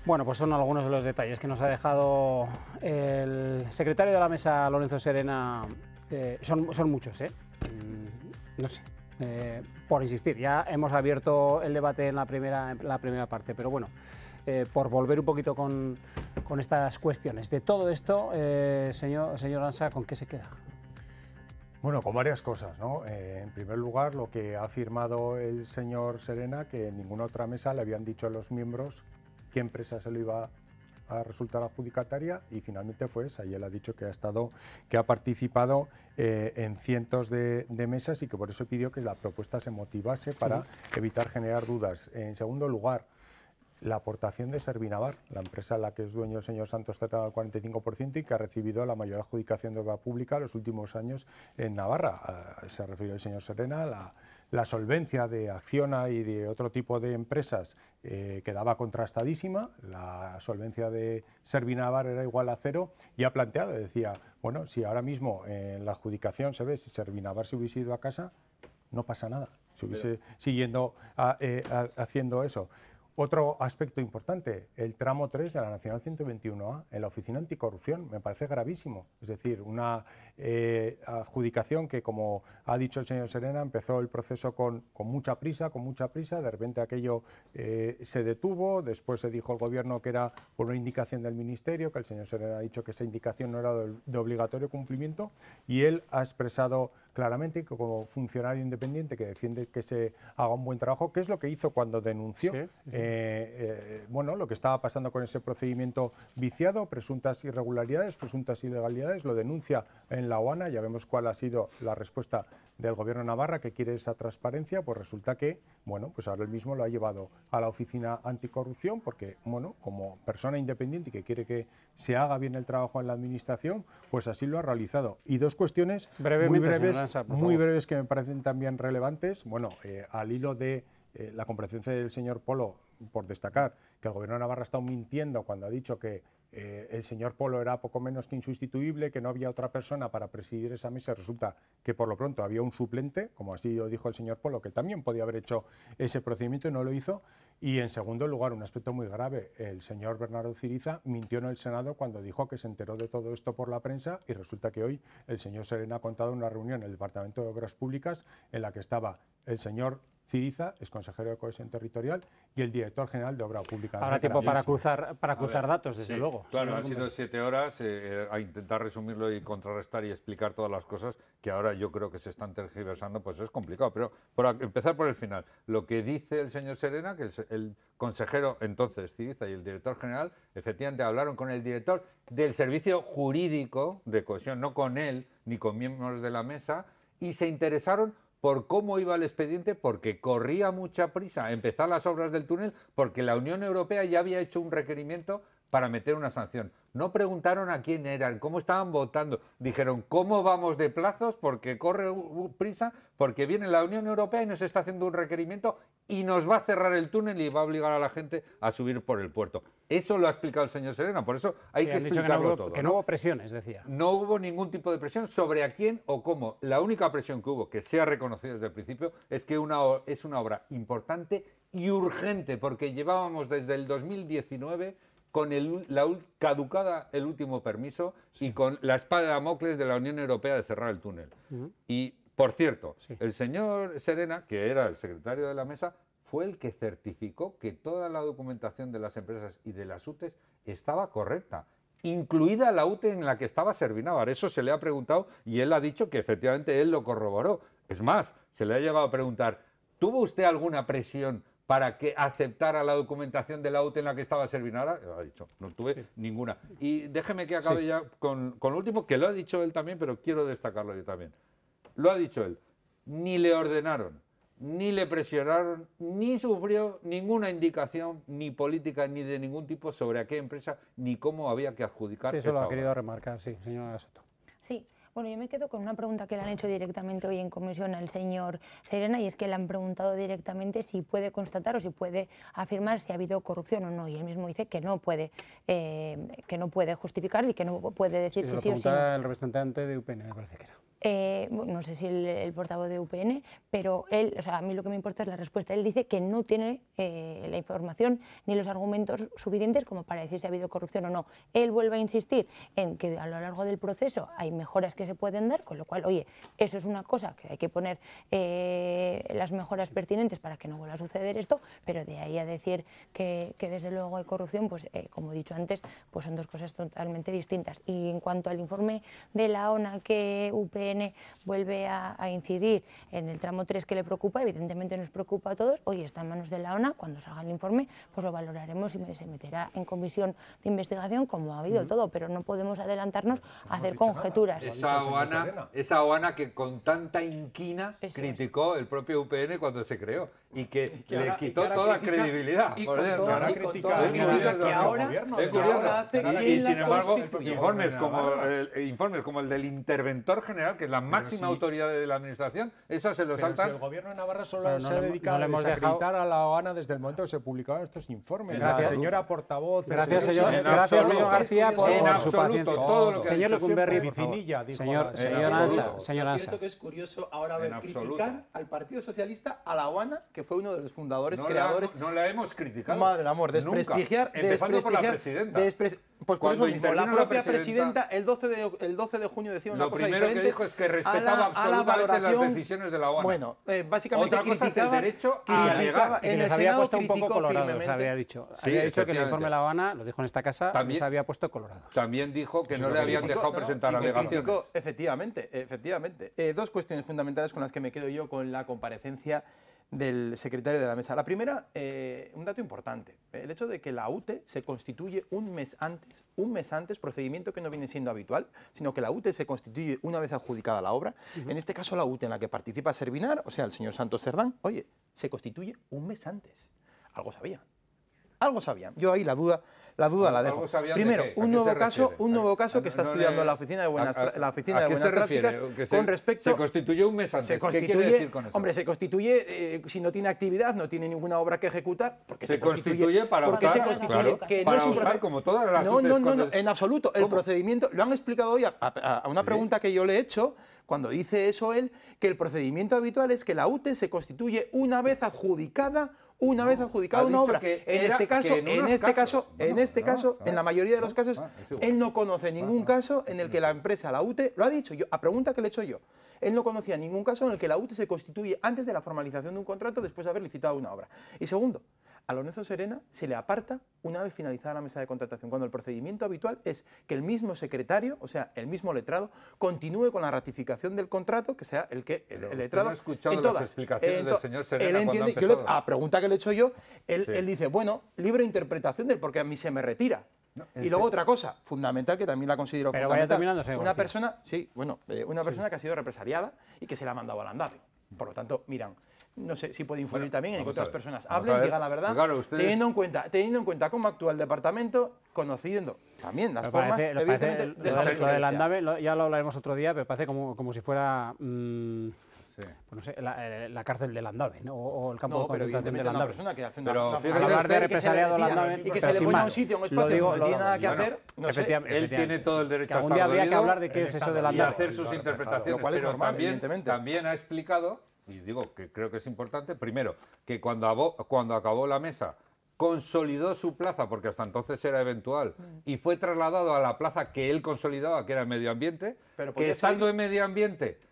S1: Bueno, pues son algunos de los detalles que nos ha dejado el secretario de la mesa, Lorenzo Serena. Son muchos, no sé, por insistir, ya hemos abierto el debate en la primera parte, pero bueno, por volver un poquito con estas cuestiones. De todo esto, señor Ansa, ¿con qué se queda?
S2: Bueno, con varias cosas, ¿no? En primer lugar, lo que ha afirmado el señor Serena, que en ninguna otra mesa le habían dicho a los miembros qué empresa se lo iba a resultar adjudicataria, y finalmente fue esa, y él ha dicho que ha participado en cientos de mesas y que por eso pidió que la propuesta se motivase para evitar generar dudas. En segundo lugar, la aportación de Servinavar, la empresa en la que es dueño el señor Santos Cerrado al 45% y que ha recibido la mayor adjudicación de obra pública en los últimos años en Navarra. Se refirió el señor Serena, la solvencia de Acciona y de otro tipo de empresas quedaba contrastadísima, la solvencia de Servinavar era igual a cero, y ha planteado, decía, bueno, si ahora mismo en la adjudicación se ve, si Servinavar se hubiese ido a casa, no pasa nada, se hubiese siguiendo haciendo eso. Otro aspecto importante, el tramo 3 de la Nacional 121A en la Oficina Anticorrupción, me parece gravísimo. Es decir, una adjudicación que, como ha dicho el señor Serena, empezó el proceso con mucha prisa, de repente aquello se detuvo, después se dijo el Gobierno que era por una indicación del Ministerio, que el señor Serena ha dicho que esa indicación no era de obligatorio cumplimiento, y él ha expresado claramente que como funcionario independiente que defiende que se haga un buen trabajo, que es lo que hizo cuando denunció bueno, lo que estaba pasando con ese procedimiento viciado, presuntas irregularidades, presuntas ilegalidades, lo denuncia en la OANA. Ya vemos cuál ha sido la respuesta del Gobierno de Navarra, que quiere esa transparencia. Pues resulta que, bueno, pues ahora él mismo lo ha llevado a la Oficina Anticorrupción, porque, bueno, como persona independiente y que quiere que se haga bien el trabajo en la Administración, pues así lo ha realizado. Y dos cuestiones muy breves que me parecen también relevantes. Bueno, al hilo de la comparecencia del señor Polo, por destacar que el Gobierno de Navarra ha estado mintiendo cuando ha dicho que el señor Polo era poco menos que insustituible, que no había otra persona para presidir esa mesa. Resulta que por lo pronto había un suplente, como así lo dijo el señor Polo, que también podía haber hecho ese procedimiento y no lo hizo. Y en segundo lugar, un aspecto muy grave, el señor Bernardo Ciriza mintió en el Senado cuando dijo que se enteró de todo esto por la prensa, y resulta que hoy el señor Serena ha contado una reunión en el Departamento de Obras Públicas en la que estaba el señor Ciriza, es consejero de Cohesión Territorial, y el director general de Obra Pública.
S1: Habrá tiempo para cruzar datos, desde luego.
S3: Claro, han sido 7 horas a intentar resumirlo y contrarrestar y explicar todas las cosas que ahora yo creo que se están tergiversando, pues es complicado. Pero por empezar por el final, lo que dice el señor Serena, que el consejero entonces Ciriza y el director general efectivamente hablaron con el director del Servicio Jurídico de Cohesión, no con él ni con miembros de la mesa, y se interesaron por cómo iba el expediente, porque corría mucha prisa a empezar las obras del túnel, porque la Unión Europea ya había hecho un requerimiento para meter una sanción. No preguntaron a quién eran, cómo estaban votando. Dijeron, ¿cómo vamos de plazos? Porque corre prisa, porque viene la Unión Europea y nos está haciendo un requerimiento y nos va a cerrar el túnel y va a obligar a la gente a subir por el puerto. Eso lo ha explicado el señor Serena, por eso hay que explicarlo todo.
S1: Que no hubo presiones, decía.
S3: No hubo ningún tipo de presión sobre a quién o cómo. La única presión que hubo, que se ha reconocido desde el principio, es que es una obra importante y urgente, porque llevábamos desde el 2019 con caducada el último permiso y con la espada de Damocles de la Unión Europea de cerrar el túnel. Y, por cierto, el señor Serena, que era el secretario de la mesa, fue el que certificó que toda la documentación de las empresas y de las UTEs estaba correcta, incluida la UTE en la que estaba Servinavar. Eso se le ha preguntado y él ha dicho que efectivamente él lo corroboró. Es más, se le ha llegado a preguntar, ¿tuvo usted alguna presión para que aceptara la documentación de la UTE en la que estaba Servinavar? Ha dicho, no tuve ninguna. Y déjeme que acabe ya con lo último, que lo ha dicho él también, pero quiero destacarlo yo también. Lo ha dicho él, ni le ordenaron, ni le presionaron, ni sufrió ninguna indicación, ni política, ni de ningún tipo sobre a qué empresa, ni cómo había que adjudicar esta obra.
S1: Eso lo ha querido remarcar, sí, señora Soto.
S4: Sí. Bueno, yo me quedo con una pregunta que le han hecho directamente hoy en comisión al señor Serena, y es que le han preguntado directamente si puede constatar o si puede afirmar si ha habido corrupción o no, y él mismo dice que no puede justificar y que no puede decir si sí o si no.
S1: El representante de UPN, me parece que era.
S4: no sé si el portavoz de UPN, pero él, o sea, a mí lo que me importa es la respuesta. Él dice que no tiene la información ni los argumentos suficientes como para decir si ha habido corrupción o no. Él vuelve a insistir en que a lo largo del proceso hay mejoras que se pueden dar, con lo cual, oye, eso es una cosa que hay que poner las mejoras pertinentes para que no vuelva a suceder esto, pero de ahí a decir que desde luego hay corrupción, pues como he dicho antes, pues son dos cosas totalmente distintas. Y en cuanto al informe de la ONA que UPN vuelve a incidir en el tramo 3 que le preocupa, evidentemente nos preocupa a todos, hoy está en manos de la ONA, cuando salga el informe pues lo valoraremos y se meterá en comisión de investigación como ha habido todo, pero no podemos adelantarnos a hacer conjeturas.
S3: Esa OANA que con tanta inquina criticó el propio UPN cuando se creó y que le quitó toda credibilidad. Y sin embargo, informes como el del interventor general, que es la máxima autoridad de la administración, eso se lo saltan.
S2: Si el gobierno de Navarra solo se ha dedicado a desacreditar a la OANA desde el momento que se publicaron estos informes.
S1: Gracias,
S2: la señora portavoz.
S1: Gracias, señor García, por su paciencia.
S3: Todo lo que
S1: señor Lecumberri,
S14: señor Ansa. Que es curioso ahora ver criticar al Partido Socialista, a la OANA, que fue uno de los fundadores, creadores.
S3: No la hemos criticado.
S14: Madre del amor, desprestigiar.
S3: Empezando por la presidenta.
S14: Pues por eso mismo, la propia presidenta el 12 de junio decía una cosa diferente.
S3: Lo primero que dijo es que respetaba absolutamente las decisiones de la OANA.
S14: Bueno, básicamente
S3: otra cosa es el derecho a alegar.
S1: Y que les había puesto un poco colorados, había dicho. Había dicho que el informe de la OANA, lo dijo en esta casa, les había puesto colorados.
S3: También dijo que no le habían dejado presentar alegaciones.
S14: Efectivamente. Dos cuestiones fundamentales con las que me quedo yo con la comparecencia del secretario de la mesa. La primera, un dato importante, el hecho de que la UTE se constituye un mes antes, procedimiento que no viene siendo habitual, sino que la UTE se constituye una vez adjudicada la obra. En este caso la UTE en la que participa Servinar, o sea, el señor Santos Cerdán, oye, se constituye un mes antes. Algo sabían. Yo ahí la duda la dejo. Primero, un nuevo caso que está estudiando la Oficina de Buenas Prácticas con respecto.
S3: Se constituye un mes antes.
S14: ¿Qué quiere decir con eso? Hombre, se constituye si no tiene actividad, no tiene ninguna obra que ejecutar, porque se constituye
S3: para votar,
S14: que no es un procedimiento
S3: como todas las
S14: No, en absoluto. El procedimiento lo han explicado hoy a una pregunta que yo le he hecho. Cuando dice eso él, que el procedimiento habitual es que la UTE se constituye una vez adjudicada una obra. En este caso, en la mayoría de los casos, él no conoce ningún caso en el que la empresa, la UTE, lo ha dicho yo, a pregunta que le he hecho yo, él no conocía ningún caso en el que la UTE se constituye antes de la formalización de un contrato después de haber licitado una obra. Y segundo, a Lorenzo Serena se le aparta una vez finalizada la mesa de contratación, cuando el procedimiento habitual es que el mismo secretario, o sea, el mismo letrado, continúe con la ratificación del contrato, que sea el letrado.
S3: ¿No ha escuchado las explicaciones del señor Serena cuando ha empezado?
S14: A pregunta que le he hecho yo, él dice, bueno, libre interpretación del porque a mí se me retira. Y luego otra cosa fundamental que también la considero fundamental. Una persona que ha sido represaliada y que se la ha mandado al andamio. Por lo tanto, miran, no sé si puede influir también en que otras personas hablen, digan la verdad, claro, teniendo en cuenta cómo actúa el departamento, conociendo también las formas, evidentemente,
S1: lo del andamio, ya lo hablaremos otro día, pero parece como si fuera pues no sé, la cárcel del Andave, ¿no? O el campo de concentración del Andave.
S14: Persona que hace
S1: hablar de represaliado del Andave
S14: y que se le pone a un sitio, un espacio, no tiene nada que hacer.
S3: Él tiene todo el derecho a estar
S1: algún día habría que hablar de qué es eso del Andave
S3: y hacer sus interpretaciones,
S14: lo cual es normal,
S3: también ha explicado, y digo que creo que es importante, primero, que cuando acabó la mesa consolidó su plaza, porque hasta entonces era eventual, y fue trasladado a la plaza que él consolidaba, que era Medio Ambiente, que estando en Medio Ambiente,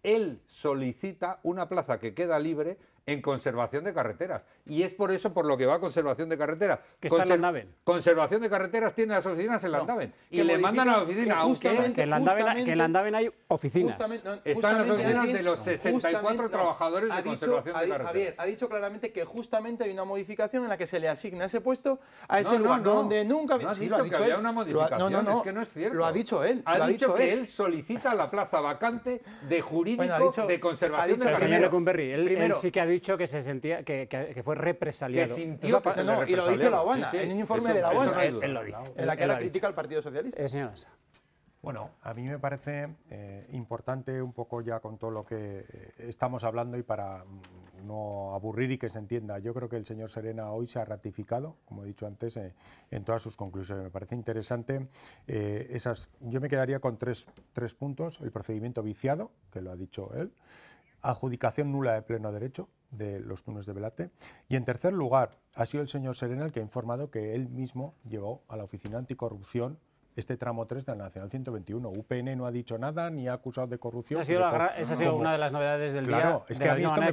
S3: él solicita una plaza que queda libre en conservación de carreteras. Y es por eso por lo que va a conservación de carreteras.
S1: Que está en Landaven.
S3: Conservación de carreteras tiene las oficinas en Landaven. Y le mandan a la oficina.
S1: Que en Landaven hay oficinas.
S3: Están las oficinas de los 64 trabajadores de conservación de carreteras.
S14: Javier ha dicho claramente que justamente hay una modificación en la que se le asigna ese puesto a ese lugar donde nunca...
S3: No ha dicho que había una modificación, es que no es cierto.
S14: Lo ha dicho él.
S3: Ha dicho que él solicita la plaza vacante de jurídico de conservación de carreteras.
S1: Señor Lecumberri, él sí que ha dicho que se sentía que fue represaliado.
S3: Que sintió que se le represalió.
S14: Y lo dice la OANA, en un informe de la OANA.
S1: Él lo dice.
S14: En la que ahora critica al Partido Socialista.
S1: Señor Ansa.
S2: Bueno, a mí me parece importante un poco ya con todo lo que estamos hablando y para no aburrir y que se entienda. Yo creo que el señor Serena hoy se ha ratificado, como he dicho antes, en todas sus conclusiones. Me parece interesante. Yo me quedaría con tres puntos. El procedimiento viciado, que lo ha dicho él. Adjudicación nula de pleno derecho de los túneles de Belate. Y en tercer lugar, ha sido el señor Serena el que ha informado que él mismo llevó a la Oficina Anticorrupción este tramo 3 de la Nacional 121. UPN no ha dicho nada ni ha acusado de corrupción.
S1: Esa ha sido una de las novedades del día.
S2: Claro, es que a mí esto me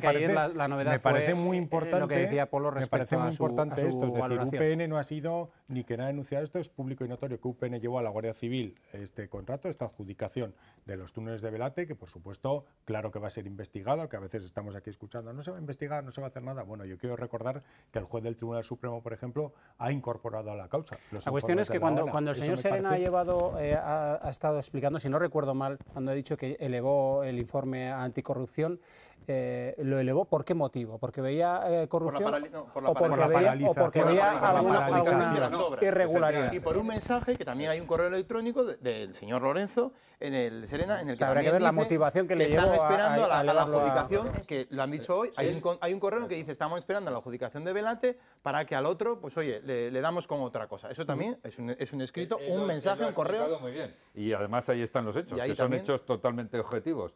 S2: parece muy
S1: importante. Lo que decía Polo respecto
S2: a su
S1: esto. Es decir,
S2: UPN no ha sido ni que nada denunciado esto. Es público y notorio que UPN llevó a la Guardia Civil este contrato, esta adjudicación de los túneles de Belate, que por supuesto, claro que va a ser investigado, que a veces estamos aquí escuchando, no se va a investigar, no se va a hacer nada. Bueno, yo quiero recordar que el juez del Tribunal Supremo, por ejemplo, ha incorporado a la causa.
S1: La cuestión es que cuando el señor Serena ha estado explicando, si no recuerdo mal, cuando ha dicho que elevó el informe anticorrupción, ¿lo elevó por qué motivo? ¿Porque veía corrupción o porque veía alguna irregularidad?
S14: Y por un mensaje, que también hay un correo electrónico del señor Lorenzo en el Serena, en el que
S1: habrá que ver la motivación que le llevó
S14: están esperando a la adjudicación, que lo han dicho hoy. Hay un correo que dice, estamos esperando a la adjudicación de Belate para que al otro, pues oye, le damos con otra cosa. Eso también es un escrito, un mensaje, un correo.
S3: Muy bien. Y además ahí están los hechos, que son hechos totalmente objetivos.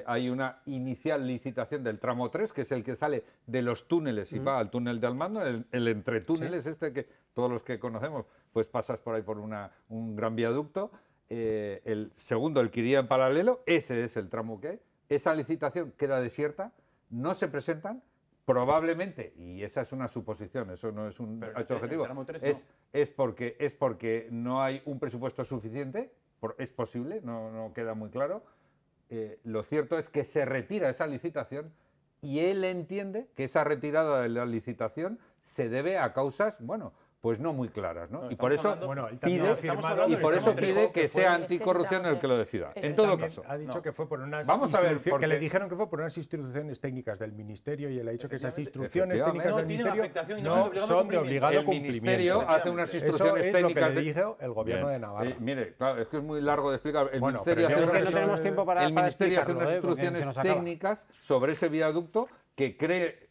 S3: Hay una inicial licitación del tramo 3, que es el que sale de los túneles y va al túnel de Almando, el entretúneles que todos los que conocemos, pues pasas por ahí por un gran viaducto. El segundo, el que iría en paralelo, ese es el tramo que hay. Esa licitación queda desierta, no se presentan, probablemente, y esa es una suposición, eso no es un hecho objetivo, es porque no hay un presupuesto suficiente, es posible, no queda muy claro. Lo cierto es que se retira esa licitación y él entiende que esa retirada de la licitación se debe a causas, bueno, pues no muy claras, ¿no? Y por eso pide que sea anticorrupción el que lo decida. En todo caso.
S2: Ha dicho que fue por unas
S3: que
S2: le dijeron que fue por unas instrucciones técnicas del Ministerio y él ha dicho que esas instrucciones técnicas del Ministerio no son de obligado cumplimiento.
S3: El Ministerio hace unas instrucciones técnicas.
S2: Eso es lo que le dijo el Gobierno de Navarra.
S3: Mire, claro, es que es muy largo de explicar. El Ministerio hace unas instrucciones técnicas sobre ese viaducto que cree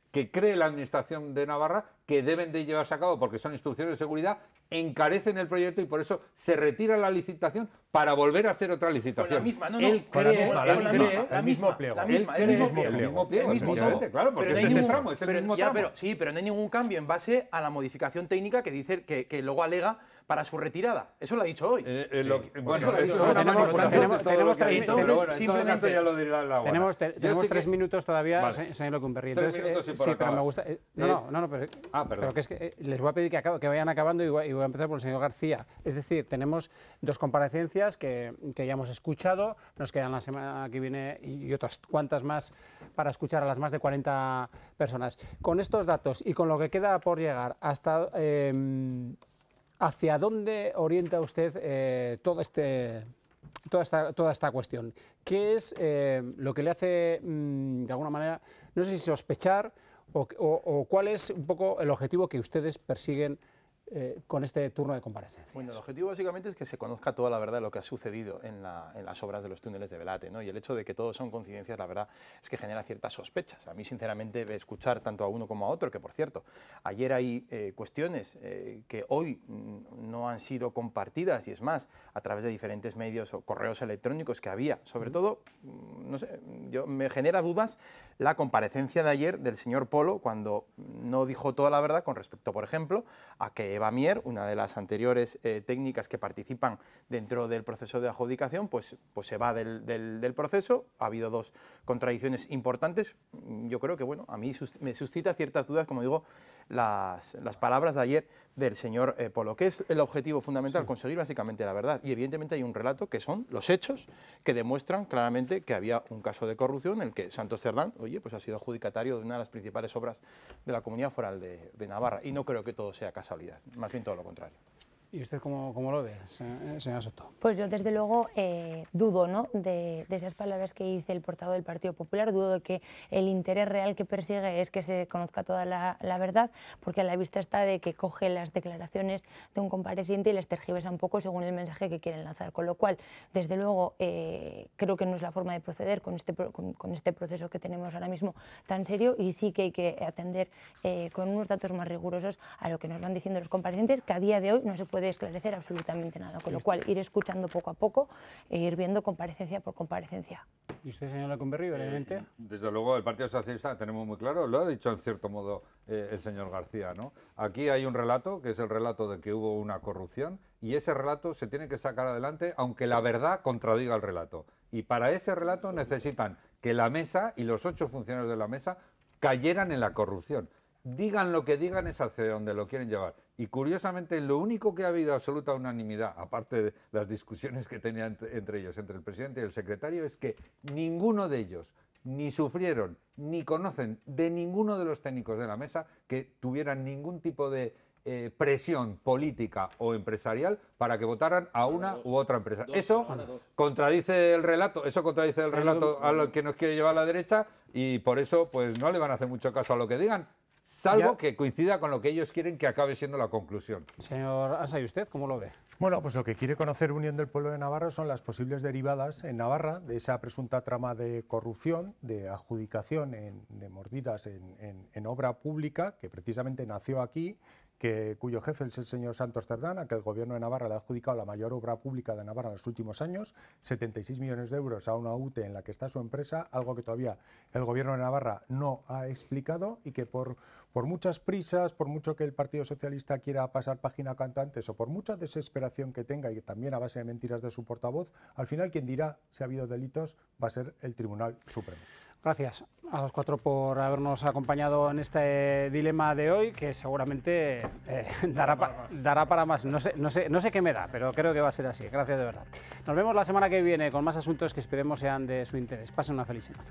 S3: la Administración de Navarra que deben de llevarse a cabo porque son instrucciones de seguridad, encarecen el proyecto y por eso se retira la licitación para volver a hacer otra licitación.
S14: Con la misma,
S2: el mismo pliego.
S3: Claro, porque es ese tramo, es el mismo tramo.
S14: Pero no hay ningún cambio en base a la modificación técnica que dice que luego alega para su retirada. Eso lo ha dicho hoy.
S1: Tenemos 3 minutos todavía, señor Lecumberri. Sí, pero me gusta... pero que es que les voy a pedir que vayan acabando y voy a empezar por el señor García. Es decir, tenemos 2 comparecencias que ya hemos escuchado, nos quedan la semana que viene y otras cuantas más para escuchar a las más de 40 personas. Con estos datos y con lo que queda por llegar, ¿hacia dónde orienta usted toda esta cuestión? ¿Qué es lo que le hace, de alguna manera, no sé si sospechar o cuál es un poco el objetivo que ustedes persiguen con este turno de comparecencia?
S14: Bueno, el objetivo básicamente es que se conozca toda la verdad de lo que ha sucedido en las obras de los túneles de Belate, ¿no? Y el hecho de que todos son coincidencias, la verdad, es que genera ciertas sospechas. A mí, sinceramente, escuchar tanto a uno como a otro, que por cierto, ayer hay cuestiones que hoy no han sido compartidas, y es más, a través de diferentes medios o correos electrónicos que había. Sobre todo, no sé, me genera dudas la comparecencia de ayer del señor Polo, cuando no dijo toda la verdad con respecto, por ejemplo, a que Eva Mier, una de las anteriores técnicas que participan dentro del proceso de adjudicación, pues se va del proceso. Ha habido 2 contradicciones importantes. Yo creo que, bueno, a mí me suscita ciertas dudas, como digo, las palabras de ayer del señor Polo. ¿Qué es el objetivo fundamental? Sí. Conseguir básicamente la verdad. Y evidentemente hay un relato que son los hechos que demuestran claramente que había un caso de corrupción en el que Santos Cerdán, pues ha sido adjudicatario de una de las principales obras de la Comunidad Foral de Navarra. Y no creo que todo sea casualidad, más bien todo lo contrario.
S1: ¿Y usted cómo lo ve, señora Soto?
S4: Pues yo desde luego dudo, ¿no?, de esas palabras que dice el portavoz del Partido Popular, dudo de que el interés real que persigue es que se conozca toda la verdad, porque a la vista está de que coge las declaraciones de un compareciente y les tergiversa un poco según el mensaje que quieren lanzar, con lo cual, desde luego, creo que no es la forma de proceder con este proceso que tenemos ahora mismo tan serio, y sí que hay que atender con unos datos más rigurosos a lo que nos van diciendo los comparecientes, que a día de hoy no se puede esclarecer absolutamente nada, con lo cual ir escuchando poco a poco e ir viendo comparecencia por comparecencia.
S1: ¿Y usted, señor Lecumberri, brevemente?
S3: Desde luego, el Partido Socialista tenemos muy claro, lo ha dicho en cierto modo el señor García, ¿no? Aquí hay un relato, que es el relato de que hubo una corrupción, y ese relato se tiene que sacar adelante, aunque la verdad contradiga el relato. Y para ese relato necesitan que la mesa y los 8 funcionarios de la mesa cayeran en la corrupción. Digan lo que digan, es hacia donde lo quieren llevar. Y curiosamente, lo único que ha habido absoluta unanimidad, aparte de las discusiones que tenían entre ellos, entre el presidente y el secretario, es que ninguno de ellos ni sufrieron ni conocen de ninguno de los técnicos de la mesa que tuvieran ningún tipo de presión política o empresarial para que votaran a una u otra empresa. Eso contradice el relato, a lo que nos quiere llevar la derecha, y por eso pues no le van a hacer mucho caso a lo que digan, salvo que coincida con lo que ellos quieren que acabe siendo la conclusión.
S1: Señor Ansa, ¿y usted cómo lo ve?
S2: Bueno, pues lo que quiere conocer Unión del Pueblo de Navarra son las posibles derivadas en Navarra de esa presunta trama de corrupción, de adjudicación de mordidas en obra pública, que precisamente nació aquí, cuyo jefe es el señor Santos Cerdán, que el Gobierno de Navarra le ha adjudicado la mayor obra pública de Navarra en los últimos años, 76 millones de euros a una UTE en la que está su empresa, algo que todavía el Gobierno de Navarra no ha explicado, y que por muchas prisas, por mucho que el Partido Socialista quiera pasar página cantantes, o por mucha desesperación que tenga, y también a base de mentiras de su portavoz, al final quien dirá si ha habido delitos va a ser el Tribunal Supremo.
S1: Gracias a los 4 por habernos acompañado en este dilema de hoy, que seguramente dará para más. No sé qué me da, pero creo que va a ser así. Gracias de verdad. Nos vemos la semana que viene con más asuntos que esperemos sean de su interés. Pasen una feliz semana.